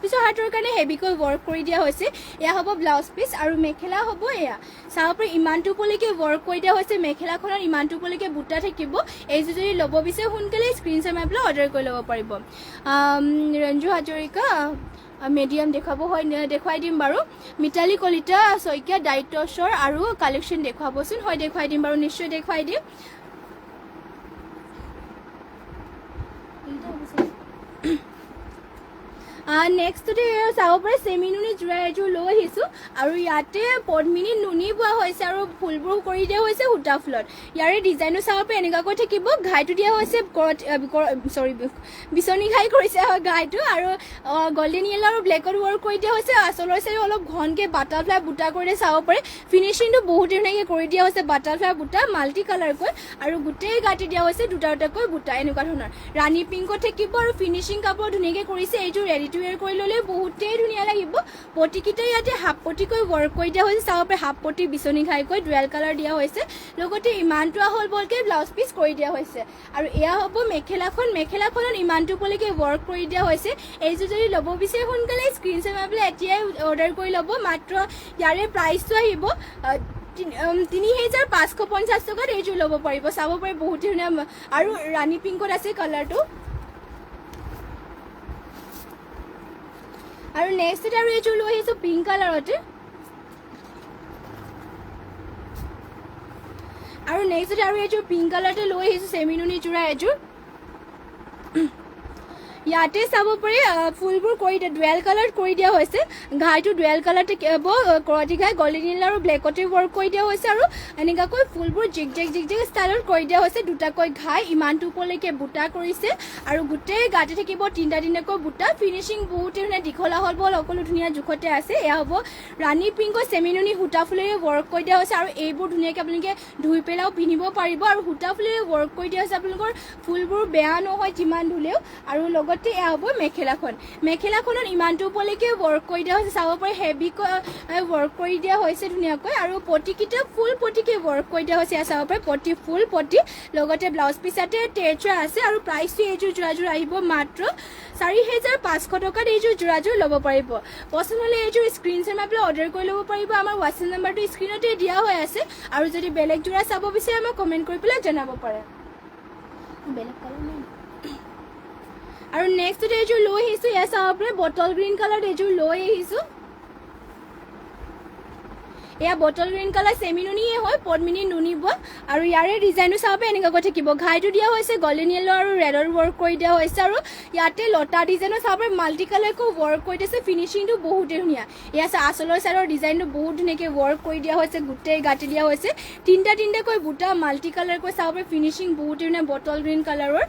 পিছৰ হাতৰ কাৰণে হেভিকৈ ৱৰ্ক কৰি দিয়া হৈছে এয়া হ'ব ব্লাউজ পিছ আৰু মেখেলা হ'ব এয়া চাব পাৰি ইমানটো উপলৈকে ৱৰ্ক কৰি দিয়া হৈছে মেখেলাখনত ইমানটো উপলৈকে বুটা থাকিব এইযোৰ যদি ল'ব বিচাৰে সোনকালে স্ক্ৰীনশ্বট মাৰি পেলাই অৰ্ডাৰ কৰি ল'ব পাৰিব ৰঞ্জু হাজৰিকা মিডিয়াম দেখুৱাই দিম বাৰু মিতালী কলিতা শইকীয়া দায়িত্বস্বৰ আৰু কালেকশ্যন দেখুৱাবচোন হয় দেখুৱাই দিম বাৰু নিশ্চয় দেখুৱাই দিম নেক্সটতে চাব পাৰে চেমি নুনি যোৰা এযোৰ লৈ আহিছোঁ আৰু ইয়াতে পদ্মিনী নুনি বোৱা হৈছে আৰু ফুলবোৰ কৰি দিয়া হৈছে সূতা ফুলত ইয়াৰে ডিজাইনো চাব পাৰে এনেকুৱাকৈ থাকিব ঘাইটো দিয়া হৈছে বিচনী ঘাই কৰিছে হয় ঘাইটো আৰু গল্ডেন য়েলো আৰু ব্লেকত ৱৰ্ক কৰি দিয়া হৈছে আচলৰ চাইডে অলপ ঘনকৈ বাটাৰফ্লাই বুটা কৰি চাব পাৰে ফিনিচিংটো বহুত ধুনীয়াকৈ কৰি দিয়া হৈছে বাটাৰফ্লাই বুটা মাল্টি কালাৰকৈ আৰু গোটেই গাঁঠি দিয়া হৈছে দুটাকৈ বুটা এনেকুৱা ধৰণৰ ৰাণী পিংকত থাকিব আৰু ফিনিচিং কাপোৰ ধুনীয়াকৈ কৰিছে এইযোৰ ৰেডি টু ৱেৰ কৰি ল'লে বহুতেই ধুনীয়া লাগিব পটিকেইটা ইয়াতে হাফ পটিকৈ ৱৰ্ক কৰি দিয়া হৈছে চাব পাৰে হাফ পটি বিচনী ঘাইকৈ ডুৱেল কালাৰ দিয়া হৈছে লগতে ইমানটো আহল বলকৈ ব্লাউজ পিচ কৰি দিয়া হৈছে আৰু এয়া হ'ব মেখেলাখনত ইমানটো উপলৈকে ৱৰ্ক কৰি দিয়া হৈছে এইযোৰ যদি ল'ব বিচাৰে সোনকালে স্ক্ৰীনশ্বট মাৰি পেলাই এতিয়াই অৰ্ডাৰ কৰি ল'ব মাত্ৰ ইয়াৰে প্ৰাইচটো আহিব ৩,৫৫০ টকাত এইযোৰ ল'ব পাৰিব চাব পাৰে বহুত ধুনীয়া আৰু ৰাণী পিংকত আছে কালাৰটো আৰু নেক্সট আৰু এইযোৰ লৈ আহিছোঁ পিংক কালাৰতে আৰু নেক্সট আৰু এইযোৰ পিংক কালাৰতে লৈ আহিছোঁ চেমি নুনি যোৰা এযোৰ ইয়াতে চাব পাৰে ফুলবোৰ কৰি দিয়া ডুৱেল কালাৰ কৰি দিয়া হৈছে ঘাইটো ডুৱেল কালাৰ থাকিব কৰতি ঘাই গল্ডেন য়েলো আৰু ব্লেকতে ৱৰ্ক কৰি দিয়া হৈছে আৰু এনেকুৱাকৈ ফুলবোৰ জিগজেগ ষ্টাইলত কৰি দিয়া হৈছে দুটাকৈ ঘাই ইমানটো ওপৰলৈকে বুটা কৰিছে আৰু গোটেই গাতে থাকিব তিনিটাকৈ বুটা ফিনিচিং বহুতেই ধুনীয়া দীঘলা হ'ল বল সকলো ধুনীয়া জোখতে আছে এয়া হ'ব ৰাণী পিংকৰ চেমি নুনি সূতা ফুলেৰে ৱৰ্ক কৰি দিয়া হৈছে আৰু এইবোৰ ধুনীয়াকৈ আপোনালোকে ধুই পেলাইও পিন্ধিব পাৰিব আৰু সূতা ফুলেৰে ৱৰ্ক কৰি দিয়া হৈছে আপোনালোকৰ ফুলবোৰ বেয়া নহয় যিমান ধুলেও আৰু লগত এয়া হ'ব মেখেলাখনত ইমানটো উপলৈকে ৱৰ্ক কৰি দিয়া হৈছে চাব পাৰে হেভিকৈ ৱৰ্ক কৰি দিয়া হৈছে ধুনীয়াকৈ আৰু পটিকেইটা ফুল পটিকে ৱৰ্ক কৰি দিয়া হৈছে চাব পাৰে ফুল পটি লগতে ব্লাউজ পিছতে টেৰচা আছে আৰু প্ৰাইচটো এইযোৰ যোৰাযোৰ আহিব মাত্ৰ ৪,৫০০ টকাত এইযোৰ যোৰাযোৰ ল'ব পাৰিব পচন্দ হ'লে এইযোৰ স্ক্ৰীনশ্বট মাৰি পেলাই অৰ্ডাৰ কৰি ল'ব পাৰিব আমাৰ হোৱাটছএপ নাম্বাৰটো স্ক্ৰীনতে দিয়া হৈ আছে আৰু যদি বেলেগ যোৰা চাব বিচাৰে আমাক কমেণ্ট কৰি পেলাই জনাব পাৰে বেলেগ কালাৰ নাই আৰু নেক্সট এইযোৰ লৈ আহিছোঁ এয়া চাব পাৰে বটল গ্ৰীণ কালাৰ এইযোৰ লৈ আহিছোঁ এয়া বটল গ্ৰীণ কালাৰ চেমি নুনিয়ে হয় পদ্মিনী নুনি বোৱা আৰু ইয়াৰে ডিজাইনো চাব পাৰে এনেকুৱাকৈ থাকিব ঘাইটো দিয়া হৈছে গল্ডেন য়েলো আৰু ৰেডৰ ৱৰ্ক কৰি দিয়া হৈছে আৰু ইয়াতে লতা ডিজাইনো চাব পাৰে মাল্টি কালাৰকৈ ৱৰ্ক কৰি দিছে ফিনিচিংটো বহুতেই ধুনীয়া এয়া আচলৰ চাইডৰ ডিজাইনটো বহুত ধুনীয়াকৈ ৱৰ্ক কৰি দিয়া হৈছে গোটেই গাঁঠি দিয়া হৈছে তিনিটাকৈ বুটা মাল্টি কালাৰকৈ চাব পাৰে ফিনিচিং বহুতেই ধুনীয়া বটল গ্ৰীণ কালাৰৰ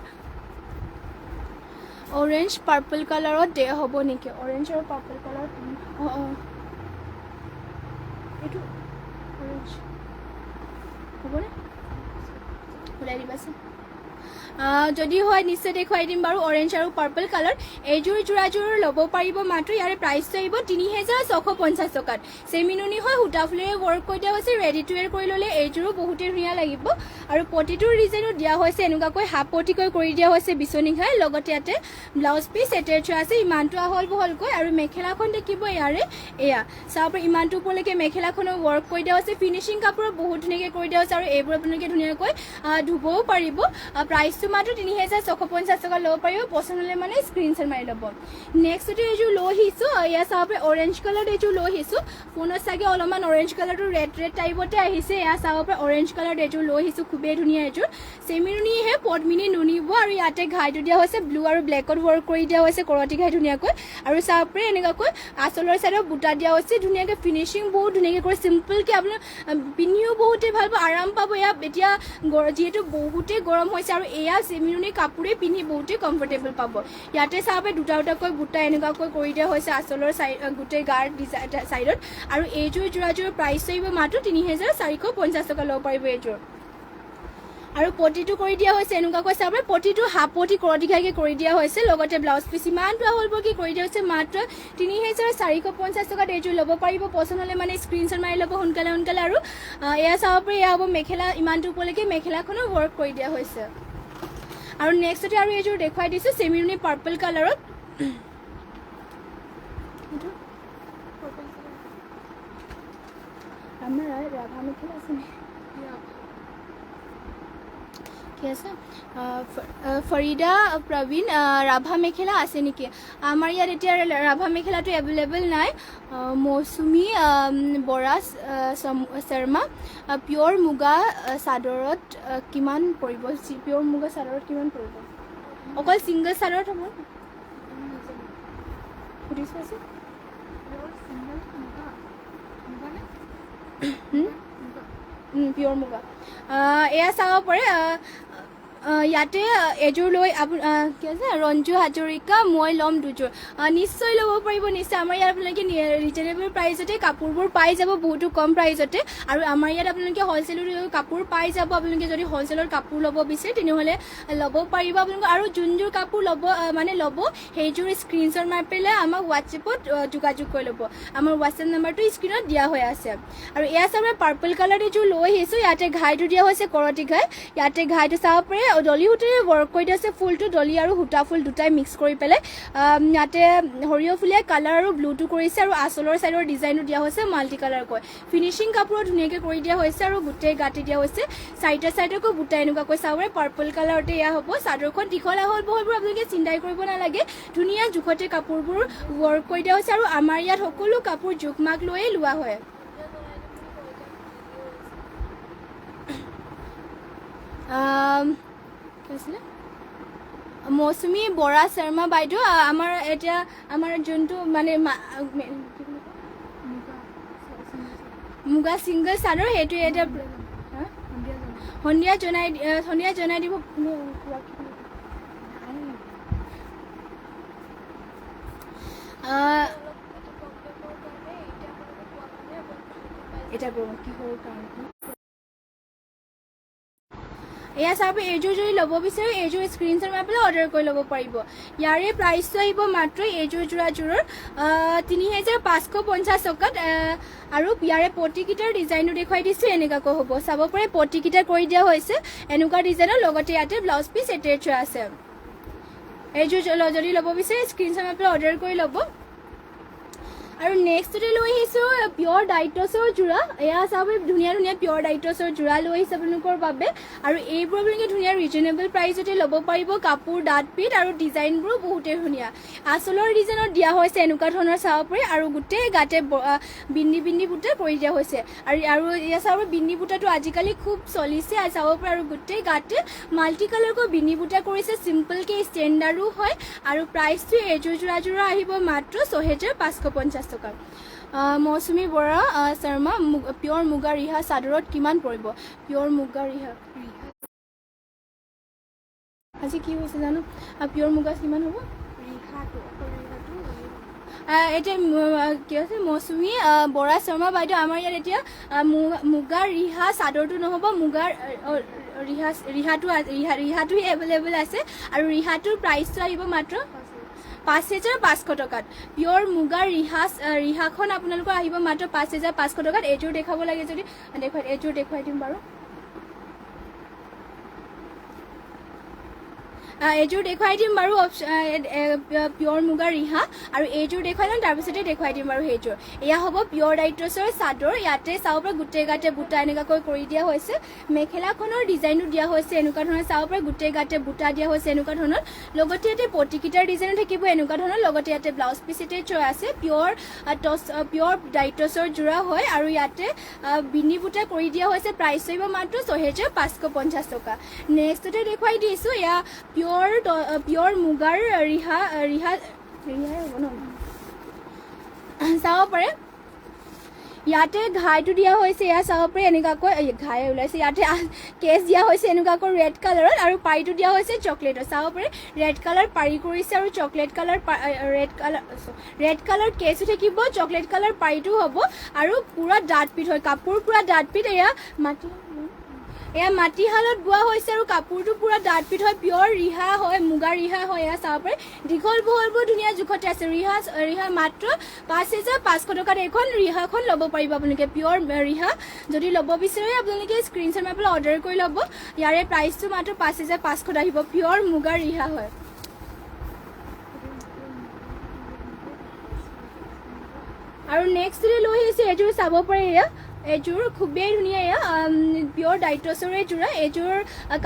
অৰেঞ্জ পাৰ্পল কালাৰত দিয়া হ'ব নেকি অৰেঞ্জ আৰু পাৰ্পল কালাৰ এইটো অৰেঞ্জ হ'বনে ওলাই দিবাচোন যদি হয় নিশ্চয় দেখুৱাই দিম বাৰু অৰেঞ্জ আৰু পাৰ্পল কালাৰ এইযোৰ যোৰাযোৰ ল'ব পাৰিব মাত্ৰ ইয়াৰে প্ৰাইচটো আহিব ৩,৬৫০ টকাত চেমি নুনি হয় সূতা ফুলেৰে ৱৰ্ক কৰি দিয়া হৈছে ৰেডি টু ৱেৰ কৰি ল'লে এইযোৰো বহুতেই ধুনীয়া লাগিব আৰু পটিটোৰ ডিজাইনো দিয়া হৈছে এনেকুৱাকৈ হাফ পটিকৈ কৰি দিয়া হৈছে বিচনী ঘাই লগতে ইয়াতে ব্লাউজ পিচ এটেচ আছে ইমানটো আহল বহলকৈ আৰু মেখেলাখন দেখিব ইয়াৰে এয়া চাব পাৰে ইমানটো ওপৰলৈকে মেখেলাখনো ৱৰ্ক কৰি দিয়া হৈছে ফিনিচিং কাপোৰো বহুত ধুনীয়াকৈ কৰি দিয়া হৈছে আৰু এইবোৰ আপোনালোকে ধুনীয়াকৈ ধুবও পাৰিব প্ৰাইচটো মাত্ৰ ৩,৬৫০ টকা ল'ব পাৰিব পচন্দ হ'লে মানে স্ক্ৰীনশ্বট মাৰি ল'ব নেক্সট এইযোৰ লৈ আহিছোঁ এয়া চাব পাৰে অৰেঞ্জ কালাৰ এইযোৰ লৈ আহিছোঁ ফোনত চাগে অলপমান অৰেঞ্জ কালাৰটো ৰেড টাইপতে আহিছে এয়া চাব পাৰে অৰেঞ্জ কালাৰ এইযোৰ লৈ আহিছোঁ খুবেই ধুনীয়া এইযোৰ চেমি নুনিহে পদ্মিনী নুনি বোৱা আৰু ইয়াতে ঘাইটো দিয়া হৈছে ব্লু আৰু ব্লেকত ৱৰ্ক কৰি দিয়া হৈছে কৰতি ঘাই ধুনীয়াকৈ আৰু চাব পাৰে এনেকুৱাকৈ আচলৰ চাইডত বুটা দিয়া হৈছে ধুনীয়াকৈ ফিনিচিং বহুত ধুনীয়াকৈ কৰি চিম্পলকৈ আপোনাৰ পিন্ধিও বহুতেই ভাল পাব আৰাম পাব এয়া এতিয়া যিহেতু বহুতেই গৰম হৈছে আৰু এয়া চেমি নুনি কাপোৰে পিন্ধি বহুতেই কমফৰ্টেবল পাব ইয়াতে চাব পাৰে দুটাকৈ বুটা এনেকুৱাকৈ কৰি দিয়া হৈছে আচলৰ গোটেই গাৰ চাইডত আৰু এইযোৰ যোৰাযোৰৰ প্ৰাইচ আহিব মাত্ৰ ৩,৪৫০ টকা ল'ব পাৰিব এইযোৰ আৰু পটিটো কৰি দিয়া হৈছে এনেকুৱাকৈ চাবলৈ পটিটো হাফ পটি কৰদীঘাইকৈ কৰি দিয়া হৈছে লগতে ব্লাউজ পিচ ইমানটো আহলবৰকৈ কৰি দিয়া হৈছে মাত্ৰ ৩,৪৫০ টকাত এইযোৰ ল'ব পাৰিব পচন্দ হ'লে মানে স্ক্ৰীনশ্বট মাৰি ল'ব সোনকালে সোনকালে আৰু এয়া চাব পাৰি এয়া হ'ব মেখেলা ইমানটো ওপৰলৈকে মেখেলাখনো ৱৰ্ক কৰি দিয়া হৈছে আৰু নেক্সটতে আৰু এইযোৰ দেখুৱাই দিছোঁ চেমিৰণি পাৰ্পল কালাৰত আমাৰ ৰাভা মেখেলা আছে নেকি ঠিক আছে ফৰিদা প্ৰবীণ ৰাভা মেখেলা আছে নেকি আমাৰ ইয়াত এতিয়া ৰাভা মেখেলাটো এভেইলেবল নাই মৌচুমী বৰা শৰ্মা পিয়'ৰ মুগা চাদৰত কিমান পৰিব পিয়'ৰ মুগা চাদৰত কিমান পৰিব অকল ছিংগল চাদৰত হ'ব সুধিছোঁ পিয়'ৰ মুগা এয়া চাব পাৰে ইয়াতে এযোৰ লৈ কি আছে ৰঞ্জু হাজৰিকা মই ল'ম দুযোৰ নিশ্চয় ল'ব পাৰিব নিশ্চয় আমাৰ ইয়াত আপোনালোকে ৰিজনেবল প্ৰাইজতে কাপোৰবোৰ পাই যাব বহুতো কম প্ৰাইজতে আৰু আমাৰ ইয়াত আপোনালোকে হ'লচেলৰ কাপোৰ পাই যাব আপোনালোকে যদি হ'লচেলৰ কাপোৰ ল'ব বিচাৰে তেনেহ'লে ল'ব পাৰিব আপোনালোকে আৰু যোনযোৰ কাপোৰ ল'ব মানে ল'ব সেইযোৰ স্ক্ৰীনশ্বট মাৰি পেলাই আমাক হোৱাটছএপত যোগাযোগ কৰি ল'ব আমাৰ হোৱাটছএপ নাম্বাৰটো স্ক্ৰীনত দিয়া হৈ আছে আৰু এয়া চাব পাৰ্পল কালাৰ এযোৰ লৈ আহিছোঁ ইয়াতে ঘাইটো দিয়া হৈছে কৰতি ঘাই ইয়াতে ঘাইটো চাব পাৰে ডলি সূতাৰে ৱৰ্ক কৰি দিয়া আছে ফুলটো ডলি আৰু সূতা ফুল দুটাই মিক্স কৰি পেলাই ইয়াতে সৰিয়হ ফুলীয়া কালাৰ আৰু ব্লুটো কৰিছে আৰু আঁচলৰ চাইডৰ ডিজাইনো দিয়া হৈছে মাল্টি কালাৰকৈ ফিনিচিং কাপোৰত ধুনীয়াকৈ কৰি দিয়া হৈছে আৰু গোটেই গাঁঠি দিয়া হৈছে চাৰিটা চাইডকো বুটা এনেকুৱাকৈ চাব পাৰে পাৰ্পল কালাৰতে এয়া হ'ব চাদৰখন দীঘল আহল বহলবোৰ আপোনালোকে চিন্তাই কৰিব নালাগে ধুনীয়া জোখতে কাপোৰবোৰ ৱৰ্ক কৰি দিয়া হৈছে আৰু আমাৰ ইয়াত সকলো কাপোৰ জোখ মাখ লৈয়ে লোৱা হয় মৌচুমী বৰা শৰ্মা বাইদেউ আমাৰ এতিয়া আমাৰ যোনটো মানে মুগা ছিংগল চাদৰ সেইটো এতিয়া সন্ধিয়া জনাই দিব এটা কিহৰ কাৰণে এয়া চাব এইযোৰ যদি ল'ব বিচাৰে এইযোৰ স্ক্ৰীনশ্বট মাৰি পেলাই অৰ্ডাৰ কৰি ল'ব পাৰিব ইয়াৰে প্ৰাইচটো আহিব মাত্ৰ এইযোৰ যোৰাযোৰৰ ৩,৫৫০ টকাত আৰু ইয়াৰে পটিকেইটাৰ ডিজাইনো দেখুৱাই দিছোঁ এনেকুৱাকৈ হ'ব চাব পাৰে পটিকেইটা কৰি দিয়া হৈছে এনেকুৱা ডিজাইনৰ লগতে ইয়াতে ব্লাউজ পিচ এটেচ হৈ আছে এইযোৰ যদি ল'ব বিচাৰে স্ক্ৰীনশ্বট মাৰি পেলাই অৰ্ডাৰ কৰি ল'ব আৰু নেক্সটতে লৈ আহিছোঁ পিয়'ৰ ডাইটছৰ যোৰা এয়া চাব ধুনীয়া ধুনীয়া পিয়'ৰ ডাইটছৰ যোৰা লৈ আহিছে আপোনালোকৰ বাবে আৰু এইবোৰ আপোনালোকে ধুনীয়া ৰিজনেবল প্ৰাইজতে ল'ব পাৰিব কাপোৰ ডাঠ পিঠ আৰু ডিজাইনবোৰো বহুতেই ধুনীয়া আঁচলৰ ডিজাইনত দিয়া হৈছে এনেকুৱা ধৰণৰ চাব পাৰি আৰু গোটেই গাতে বিন্দি বুটা কৰি দিয়া হৈছে আৰু এয়া চাব বিন্দি বুটাটো আজিকালি খুব চলিছে চাব পাৰে আৰু গোটেই গাতে মাল্টি কালাৰকৈ বিন্দি বুটা কৰিছে চিম্পলকৈ ষ্টেণ্ডাৰ্ডো হয় আৰু প্ৰাইচটো এইযোৰ যোৰাযোৰৰ আহিব মাত্ৰ ৬,৫৫০ টকা মৌচুমী বৰা শৰ্মা পিয়'ৰ মুগা ৰিহা চাদৰত কিমান পৰিব পিয়'ৰ মুগা ৰিহা আজি কি হৈছে জানো পিয়'ৰ মুগা কিমান হ'ব এতিয়া কি আছে মৌচুমী বৰা শৰ্মা বাইদেউ আমাৰ ইয়াত এতিয়া মুগা ৰিহা চাদৰটো নহ'ব মুগাৰ ৰিহাটো এভেইলেবল আছে আৰু ৰিহাটোৰ প্ৰাইচটো আহিব মাত্ৰ ৫,৫০০ টকাত পিয়'ৰ মুগাৰ ৰিহাখন আপোনালোকৰ আহিব মাত্ৰ ৫,৫০০ টকাত এইযোৰ দেখাব লাগে যদি এইযোৰ দেখুৱাই দিম বাৰু এইযোৰ দেখুৱাই দিম বাৰু পিয়'ৰ মুগাৰ ৰিহা আৰু এইযোৰ দেখুৱাই দিম তাৰপিছতে দেখুৱাই দিম বাৰু সেইযোৰ এয়া হ'ব পিয়'ৰ ডাইটছৰ চাদৰ ইয়াতে চাব পাৰে গোটেই গাতে বুটা এনেকুৱাকৈ কৰি দিয়া হৈছে মেখেলাখনৰ ডিজাইনো দিয়া হৈছে এনেকুৱা ধৰণৰ চাব পাৰে গোটেই গাতে বুটা দিয়া হৈছে এনেকুৱা ধৰণৰ লগতে ইয়াতে পটিকেইটাৰ ডিজাইনো থাকিব এনেকুৱা ধৰণৰ লগতে ইয়াতে ব্লাউজ পিচ এটেচ হৈ আছে পিয়'ৰ ডাইটছৰ যোৰা হয় আৰু ইয়াতে বিনি বুটা কৰি দিয়া হৈছে প্ৰাইচ আহিব মাত্ৰ ৬,৫৫০ টকা নেক্সটতে দেখুৱাই দিছোঁ এয়া পিয়'ৰ মুগাৰ ৰিহা হ'ব ন চাব পাৰে ইয়াতে ঘাইটো দিয়া হৈছে এয়া চাব পাৰে এনেকুৱাকৈ ঘাই ওলাইছে ইয়াতে কেচ দিয়া হৈছে এনেকুৱাকৈ ৰেড কালাৰত আৰু পাৰিটো দিয়া হৈছে চকলেটত চাব পাৰে ৰেড কালাৰ পাৰি কৰিছে আৰু ৰেড কালাৰ কেচো থাকিব চকলেট কালাৰ পাৰিটো হ'ব আৰু পূৰা ডাঠ পিঠ হয় কাপোৰ পূৰা ডাঠ পিঠ এয়া এয়া মাটিশালত বোৱা হৈছে আৰু কাপোৰটো পুৰা ডাঠপিঠ হয়, পিয়ৰ ৰিহা হয়, মুগা ৰিহা হয়। এয়া চাব পাৰে দীঘল বহলবোৰ ধুনীয়া জোখতে আছে। ৰিহা মাত্ৰ ৫,৫০০ টকাত এইখন ৰিহাখন ল'ব পাৰিব আপোনালোকে, পিয়ৰ ৰিহা। যদি ল'ব বিচাৰে আপোনালোকে স্ক্ৰীনশ্বট মাৰি পেলাই অৰ্ডাৰ কৰি ল'ব। ইয়াৰে প্ৰাইচটো মাত্ৰ ৫,৫০০ আহিব, পিয়ৰ মুগা ৰিহা হয়। আৰু নেক্সট লৈ আহিছে এইযোৰ চাব পাৰে। এয়া এইযোৰ খুবেই ধুনীয়া, এয়া পিয়ৰ ডাইটছৰে যোৰা। এইযোৰ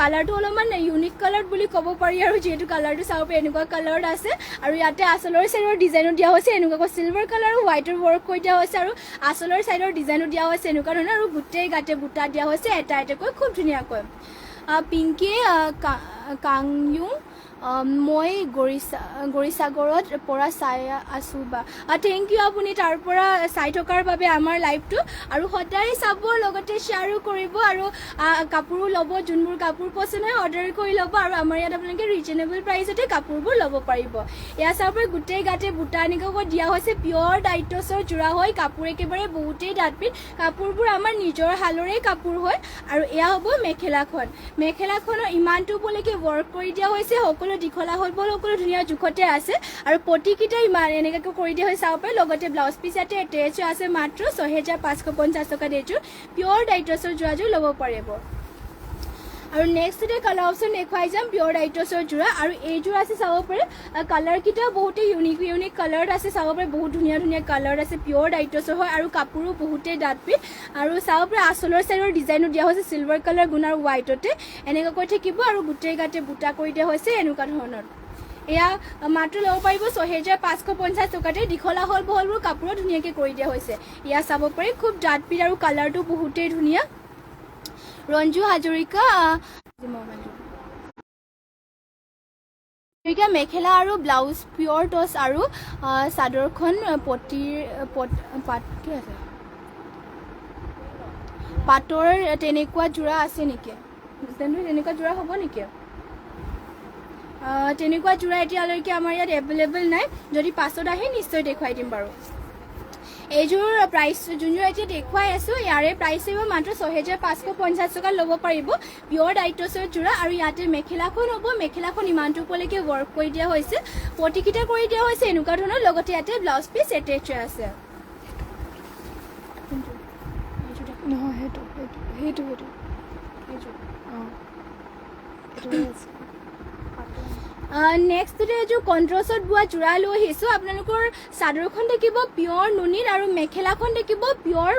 কালাৰটো অলপমান ইউনিক কালাৰ বুলি ক'ব পাৰি, আৰু যিহেতু কালাৰটো চাব পাৰে এনেকুৱা কালাৰত আছে। আৰু ইয়াতে আঁচলৰ চাইডৰ ডিজাইনো দিয়া হৈছে এনেকুৱাকৈ চিলভাৰ কালাৰ আৰু হোৱাইটৰ ৱৰ্ক কৰি দিয়া হৈছে, আৰু আঁচলৰ চাইডৰ ডিজাইনো দিয়া হৈছে এনেকুৱা ধৰণৰ, আৰু গোটেই গাতে বুটা দিয়া হৈছে এটা এটাকৈ খুব ধুনীয়াকৈ। পিংকি কাংয়ুং, মই গৰিসাগৰত পৰা চাই আছোঁ বা থেংক ইউ আপুনি তাৰ পৰা চাই থকাৰ বাবে আমাৰ লাইভটো। আৰু সদায় চাব, লগতে শ্বেয়াৰো কৰিব, আৰু কাপোৰো ল'ব। যোনবোৰ কাপোৰ পচন্দ হয় অৰ্ডাৰ কৰি ল'ব, আৰু আমাৰ ইয়াত আপোনালোকে ৰিজনেবল প্ৰাইচতে কাপোৰবোৰ ল'ব পাৰিব। এয়া চাব পাৰে গোটেই গাতে বুটা এনেকুৱাকৈ দিয়া হৈছে, পিয়ৰ ডাইটছৰ যোৰা হয়। কাপোৰ একেবাৰে বহুতেই ডাঠপিঠ, কাপোৰবোৰ আমাৰ নিজৰ শালৰে কাপোৰ হয়। আৰু এয়া হ'ব মেখেলাখন। মেখেলাখনৰ ইমানটো উপলৈকে ৱৰ্ক কৰি দিয়া হৈছে, সকলো দীঘলা হ'ল বল সকলো ধুনীয়া জোখতে আছে, আৰু পটিকেইটা ইমান এনেকুৱাকৈ কৰি দিয়া হৈছে চাব পাৰে। লগতে ব্লাউজ পিচ ইয়াতে এটেচ আছে, মাত্ৰ ৬,৫৫০ টকাত এইযোৰ পিয়ৰ ডাইটছৰ যোৰাযোৰ ল'ব পাৰিব। আৰু নেক্সট কালাৰ অপশ্যন দেখুৱাই যাম, পিয়ৰ ডাইটছৰ যোৰা। আৰু এইযোৰ আছে চাব পাৰে, কালাৰকেইটা বহুতেই ইউনিক কালাৰত আছে চাব পাৰে, বহুত ধুনীয়া ধুনীয়া কালাৰত আছে, পিয়ৰ ডাইটছৰ হয়, আৰু কাপোৰো বহুতেই ডাঠপিঠ। আৰু চাব পাৰে আঁচলৰ চাইডৰ ডিজাইনো দিয়া হৈছে চিলভাৰ কালাৰ গুণ আৰু হোৱাইটতে এনেকুৱাকৈ থাকিব, আৰু গোটেই গাতে বুটা কৰি দিয়া হৈছে এনেকুৱা ধৰণৰ। এয়া মাত্ৰ ল'ব পাৰিব ৬,৫৫০ টকাতে। দীঘলা হ'ল বহলবোৰ কাপোৰত ধুনীয়াকৈ কৰি দিয়া হৈছে। এয়া চাব পাৰি খুব ডাঠপিঠ, আৰু কালাৰটো বহুতেই ধুনীয়া। ৰঞ্জু হাজৰিকা মেখেলা আৰু ব্লাউজ পিয়ৰ টচ, আৰু চাদৰখন পাটৰ তেনেকুৱা যোৰা আছে নেকি? তেনেকুৱা যোৰা হ'ব নেকি? তেনেকুৱা যোৰা এতিয়ালৈকে আমাৰ ইয়াত এভেইলেবল নাই, যদি পাছত আহে নিশ্চয় দেখুৱাই দিম বাৰু। এইযোৰ প্ৰাইচ যোনযোৰ এতিয়া দেখুৱাই আছোঁ, ইয়াৰে প্ৰাইচ আহিব মাত্ৰ ৬,৫৫০ টকাত ল'ব পাৰিব, পিয়ৰ ডাইটছৰ যোৰা। আৰু ইয়াতে মেখেলাখন হ'ব, মেখেলাখন ইমানটো উপলৈকে ৱৰ্ক কৰি দিয়া হৈছে, পটিকেইটা কৰি দিয়া হৈছে এনেকুৱা ধৰণৰ, লগতে ইয়াতে ব্লাউজ পিচ এটেচ আছে। নহয় সেইটো নেক্সট এইযোৰ কণ্ট্ৰাষ্টত বোৱা যোৰা লৈ আহিছোঁ। আপোনালোকৰ চাদৰখন থাকিব পিয়ৰ নুনীত, আৰু মেখেলাখন থাকিব পিয়ৰ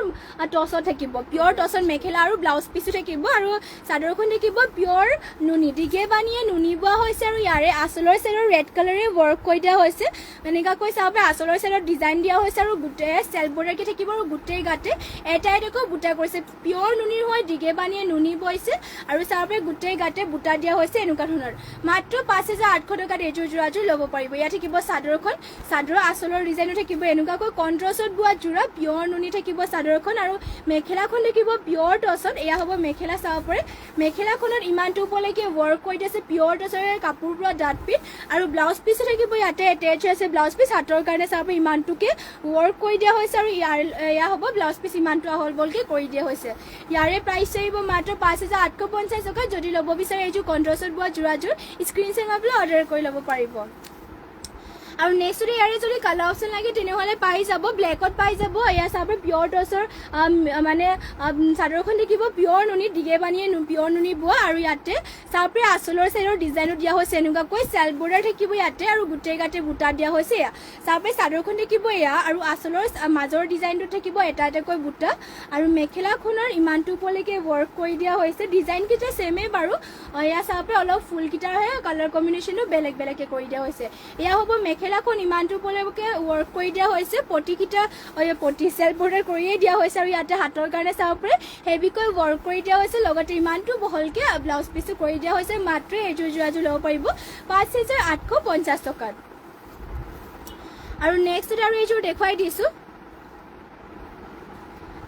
টচত থাকিব, পিয়ৰ টচত মেখেলা আৰু ব্লাউজ পিচো থাকিব, আৰু চাদৰখন থাকিব পিয়ৰ নুনী, দীঘে বানিয়ে নুনী বোৱা হৈছে। আৰু ইয়াৰে আঁচলৰ চাইডৰ ৰেড কালাৰে ৱৰ্ক কৰি দিয়া হৈছে, এনেকুৱাকৈ চাব পাৰে আঁচলৰ চাইডত ডিজাইন দিয়া হৈছে, আৰু গোটেই চেল্ফ বৰ্ডাৰকৈ থাকিব, আৰু গোটেই গাতে এটা এটাকৈ বুটা কৰিছে, পিয়ৰ নুনীৰ হয়, দীঘে বানিয়ে নুনী বৈছে, আৰু চাব পাৰে গোটেই গাতে বুটা দিয়া হৈছে এনেকুৱা ধৰণৰ। মাত্ৰ ৫,৮০০ টকাত এইযোৰ যোৰাযোৰ ল'ব পাৰিব। ইয়াত থাকিব চাদৰখন, চাদৰৰ আঁচলৰ ডিজাইনো থাকিব এনেকুৱাকৈ কণ্ট্ৰাষ্টত বোৱা যোৰা, পিয়ৰ নুনী থাকিব চাদৰখন, আৰু মেখেলাখন থাকিব পিয়ৰ টচত। এয়া হ'ব মেখেলা চাব পাৰে, মেখেলাখনত ইমানটো উপলৈকে ৱৰ্ক কৰি দিছে, পিয়ৰ টচৰে কাপোৰবোৰৰ ডাঠপিঠ, আৰু ব্লাউজ পিচো থাকিব ইয়াতে এটেচ আছে, ব্লাউজ পিচ হাতৰ কাৰণে চাব পাৰে ইমানটোকে ৱৰ্ক কৰি দিয়া হৈছে, আৰু এয়া হ'ব ব্লাউজ পিচ ইমানটো আহল বহলকৈ কৰি দিয়া হৈছে। ইয়াৰে প্ৰাইচ আহিব মাত্ৰ ৫,৮৫০ টকা। যদি ল'ব বিচাৰে এইযোৰ কণ্ট্ৰাষ্টত বোৱা যোৰাযোৰ স্ক্ৰীনশ্বট মাৰি পেলাই অৰ্ডাৰ কৰি ল'ব পাৰিব। আৰু নেক্সট ইয়াৰে যদি কালাৰ অপশ্যন লাগে তেনেহ'লে পাই যাব, ব্লেকত পাই যাব। এয়া চাব পিয়ৰ টচৰ মানে চাদৰখন থাকিব পিয়ৰ নুনী, দীঘে বানিয়ে পিয়ৰ নুনী বোৱা, আৰু ইয়াতে চাব পাৰে আঁচলৰ চাইডৰ ডিজাইনো দিয়া হৈছে এনেকুৱাকৈ, চেল্ফ বৰ্ডাৰ থাকিব ইয়াতে, আৰু গোটেই গাতে বুটা দিয়া হৈছে। এয়া চাব পাৰে চাদৰখন থাকিব এয়া, আৰু আঁচলৰ মাজৰ ডিজাইনটো থাকিব এটা এটাকৈ বুটা, আৰু মেখেলাখনৰ ইমানটো উপলৈকে ৱৰ্ক কৰি দিয়া হৈছে, ডিজাইনকেইটা ছেমেই বাৰু। এয়া চাব পাৰে অলপ ফুলকেইটাৰহে কালাৰ কম্বিনেশ্যনো বেলেগ বেলেগকৈ কৰি দিয়া হৈছে। এয়া হ'ব মেখেলাখন ইমানটো উপলৈকে ৱৰ্ক কৰি দিয়া হৈছে, পটিকেইটা চেল্ফ বৰ্ডাৰ কৰিয়ে দিয়া হৈছে, আৰু ইয়াতে হাতৰ কাৰণে চাব পাৰে হেভিকৈ ৱৰ্ক কৰি দিয়া হৈছে, লগতে ইমানটো বহলকৈ ব্লাউজ পিচো কৰি দিয়া হৈছে। মাত্ৰ এইযোৰ যোৰাযোৰ ল'ব পাৰিব ৫,৮৫০ টকাত। আৰু নেক্সট আৰু এইযোৰ দেখুৱাই দিছোঁ,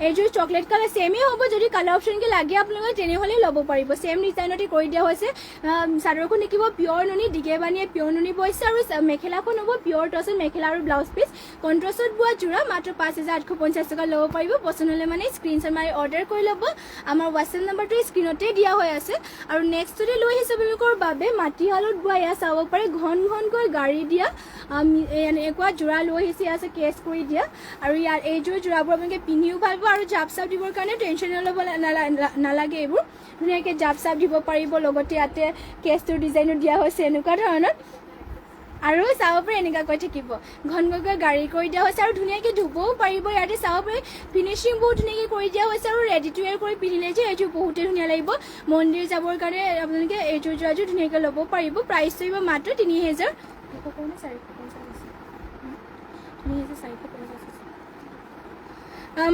এইযোৰ চকলেট কালাৰ ছেমেই হ'ব যদি কালাৰ অপশ্যনকৈ লাগে আপোনালোকে তেনেহ'লে ল'ব পাৰিব ছেম ডিজাইনতে কৰি দিয়া হৈছে চাদৰখন দেখিব পিয়ৰ নুনি দিগেবানীয়ে পিয়ৰ নুনি বৈছে আৰু মেখেলাখন হ'ব পিয়ৰ টছত মেখেলা আৰু ব্লাউজ পিচ কণ্ট্ৰাষ্টত বোৱা যোৰা মাত্ৰ 5,850 টকা ল'ব পাৰিব পচন্দ হ'লে মানে স্ক্ৰীনশ্বট মাৰি অৰ্ডাৰ কৰি ল'ব আমাৰ হোৱাটছএপ নাম্বাৰটো স্ক্ৰীনতে দিয়া হৈ আছে আৰু নেক্সটতে লৈ আহিছে আপোনালোকৰ বাবে মাটিশালত বোৱা এয়া চাব পাৰে ঘন ঘনকৈ গাড়ী দিয়া এনেকুৱা যোৰা লৈ আহিছে আছে কেছ কৰি দিয়া আৰু ইয়াৰ এইযোৰ যোৰাবোৰ আপোনালোকে পিন্ধিও ভাল পাব আৰু জাপ চাপ দিবৰ কাৰণে টেনশ্যন ল'ব নালাগে এইবোৰ ধুনীয়াকৈ জাপ চাপ দিব পাৰিব লগতে ইয়াতে কেছটোৰ ডিজাইনো দিয়া হৈছে এনেকুৱা ধৰণৰ আৰু চাব পাৰে এনেকুৱাকৈ থাকিব ঘন ঘনকৈ গাড়ী কৰি দিয়া হৈছে আৰু ধুনীয়াকৈ ধুবও পাৰিব ইয়াতে চাব পাৰে ফিনিচিং বহুত ধুনীয়াকৈ কৰি দিয়া হৈছে আৰু ৰেডি টু ৱেৰ কৰি পিন্ধিলে যে এইযোৰ বহুতেই ধুনীয়া লাগিব মন্দিৰ যাবৰ কাৰণে আপোনালোকে এইযোৰ যোৰাযোৰ ধুনীয়াকৈ ল'ব পাৰিব প্ৰাইচটো আহিব মাত্ৰ 3,450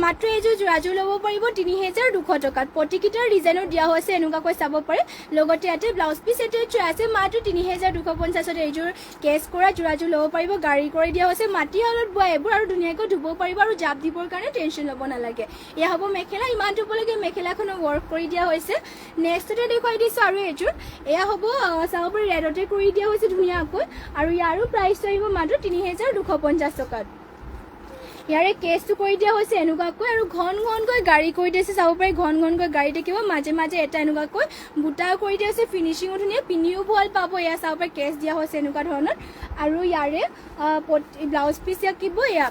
মাত্ৰ এইযোৰ যোৰাযোৰ ল'ব পাৰিব 3,200 টকাত প্ৰতিকেইটাৰ ডিজাইনো দিয়া হৈছে এনেকুৱাকৈ চাব পাৰে লগতে ইয়াতে ব্লাউজ পিচ এটেচ আছে মাত্ৰ 3,250 এইযোৰ কেছ কৰা যোৰাযোৰ ল'ব পাৰিব গাড়ী কৰি দিয়া হৈছে মাটিশালত বোৱা এইবোৰ আৰু ধুনীয়াকৈ ধুব পাৰিব আৰু জাপ দিবৰ কাৰণে টেনশ্যন ল'ব নালাগে এয়া হ'ব মেখেলা ইমান ধুবলৈকে মেখেলাখনো ৱৰ্ক কৰি দিয়া হৈছে নেক্সটতে দেখুৱাই দিছোঁ আৰু এইযোৰ এয়া হ'ব চাব পাৰে ৰেডতে কৰি দিয়া হৈছে ধুনীয়াকৈ আৰু ইয়াৰো প্ৰাইচটো আহিব মাত্ৰ 3,250 টকাত ইয়াৰে কেছটো কৰি দিয়া হৈছে এনেকুৱাকৈ আৰু ঘন ঘনকৈ গাড়ী কৰি দিছে চাব পাৰি ঘন ঘনকৈ গাড়ী দেখিব মাজে মাজে এটা এনেকুৱাকৈ বুটাও কৰি দিয়া হৈছে ফিনিচিঙো ধুনীয়া পিন্ধিও ভাল পাব এয়া চাব পাৰি কেছ দিয়া হৈছে এনেকুৱা ধৰণৰ আৰু ইয়াৰে ব্লাউজ পিচ থাকিব এয়া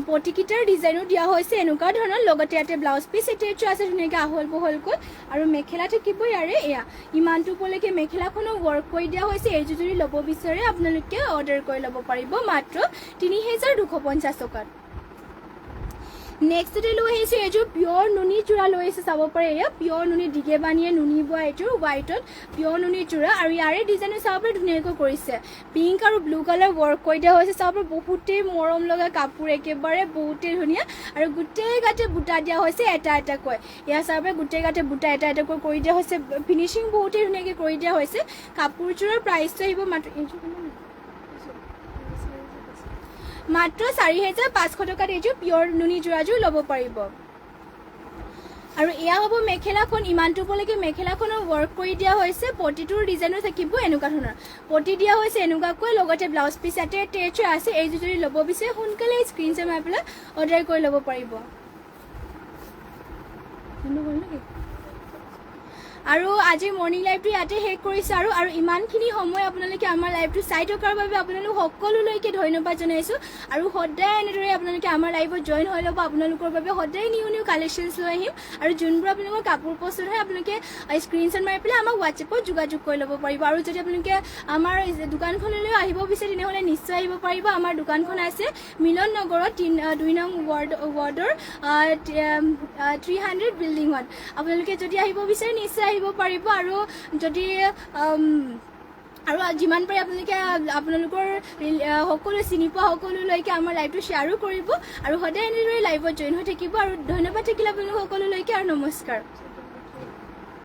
প্ৰতিকেইটাৰ ডিজাইনো দিয়া হৈছে এনেকুৱা ধৰণৰ লগতে ইয়াতে ব্লাউজ পিচ এটেচো আছে ধুনীয়াকৈ আহল বহলকৈ আৰু মেখেলা থাকিব ইয়াৰে এয়া ইমানটো ওপৰলৈকে মেখেলাখনো ৱৰ্ক কৰি দিয়া হৈছে এইযোৰ যদি ল'ব বিচাৰে আপোনালোকে অৰ্ডাৰ কৰি ল'ব পাৰিব মাত্ৰ 3,250 টকাত নেক্সটতে লৈ আহিছোঁ এইযোৰ পিয়ৰ নুনি যোৰা লৈ আহিছে চাব পাৰে এয়া পিয়ৰ নুনি দিগেবানীয়ে নুনি বোৱা এইযোৰ হোৱাইটত পিয়ৰ নুনি যোৰা আৰু ইয়াৰে ডিজাইনো চাব পাৰে ধুনীয়াকৈ কৰিছে পিংক আৰু ব্লু কালাৰ ৱৰ্ক কৰি দিয়া হৈছে চাব পাৰে বহুতেই মৰম লগা কাপোৰ একেবাৰে বহুতেই ধুনীয়া আৰু গোটেই গাতে বুটা দিয়া হৈছে এটা এটাকৈ এয়া চাব পাৰে গোটেই গাতে বুটা এটা এটাকৈ কৰি দিয়া হৈছে ফিনিচিং বহুতেই ধুনীয়াকৈ কৰি দিয়া হৈছে কাপোৰযোৰৰ প্ৰাইচটো আহিব মাত্ৰ 4,500 টকাত এইযোৰ পিয়ৰ নুনি যোৰাযোৰ ল'ব পাৰিব আৰু এয়া হ'ব মেখেলাখন ইমানটো ওপৰলৈকে মেখেলাখনৰ ৱৰ্ক কৰি দিয়া হৈছে পটিটোৰ ডিজাইনো থাকিব এনেকুৱা ধৰণৰ পটি দিয়া হৈছে এনেকুৱাকৈ লগতে ব্লাউজ পিচ ইয়াতে এটেচ আছে এইযোৰ যদি ল'ব বিচাৰে সোনকালে স্ক্ৰীনশ্বট মাৰি পেলাই অৰ্ডাৰ কৰি ল'ব পাৰিব আৰু আজি মৰ্নিং লাইভটো ইয়াতে শেষ কৰিছোঁ আৰু ইমানখিনি সময় আপোনালোকে আমাৰ লাইভটো চাই থকাৰ বাবে আপোনালোক সকলোলৈকে ধন্যবাদ জনাইছোঁ আৰু সদায় এনেদৰে আপোনালোকে আমাৰ লাইভত জইন হৈ ল'ব আপোনালোকৰ বাবে সদায় নিউ নিউ কালেকশ্যনছ লৈ আহিম আৰু যোনবোৰ আপোনালোকৰ কাপোৰ পচন্দ হয় আপোনালোকে স্ক্ৰীনশ্বট মাৰি পেলাই আমাক হোৱাটছএপত যোগাযোগ কৰি ল'ব পাৰিব আৰু যদি আপোনালোকে আমাৰ দোকানখনলৈ আহিব বিচাৰে তেনেহ'লে নিশ্চয় আহিব পাৰিব আমাৰ দোকানখন আছে মিলন নগৰত 2 নং ৱাৰ্ডৰ 300 বিল্ডিঙত আপোনালোকে যদি আহিব বিচাৰে নিশ্চয় আহিব পাৰিব আৰু যদি আৰু যিমান পাৰে আপোনালোকৰ সকলো চিনি পোৱা সকলোলৈকে আমাৰ লাইভটো শ্বেয়াৰো কৰিব আৰু সদায় এনেদৰে লাইভত জইন হৈ থাকিব আৰু ধন্যবাদ থাকিলে আপোনালোক সকলোলৈকে আৰু নমস্কাৰ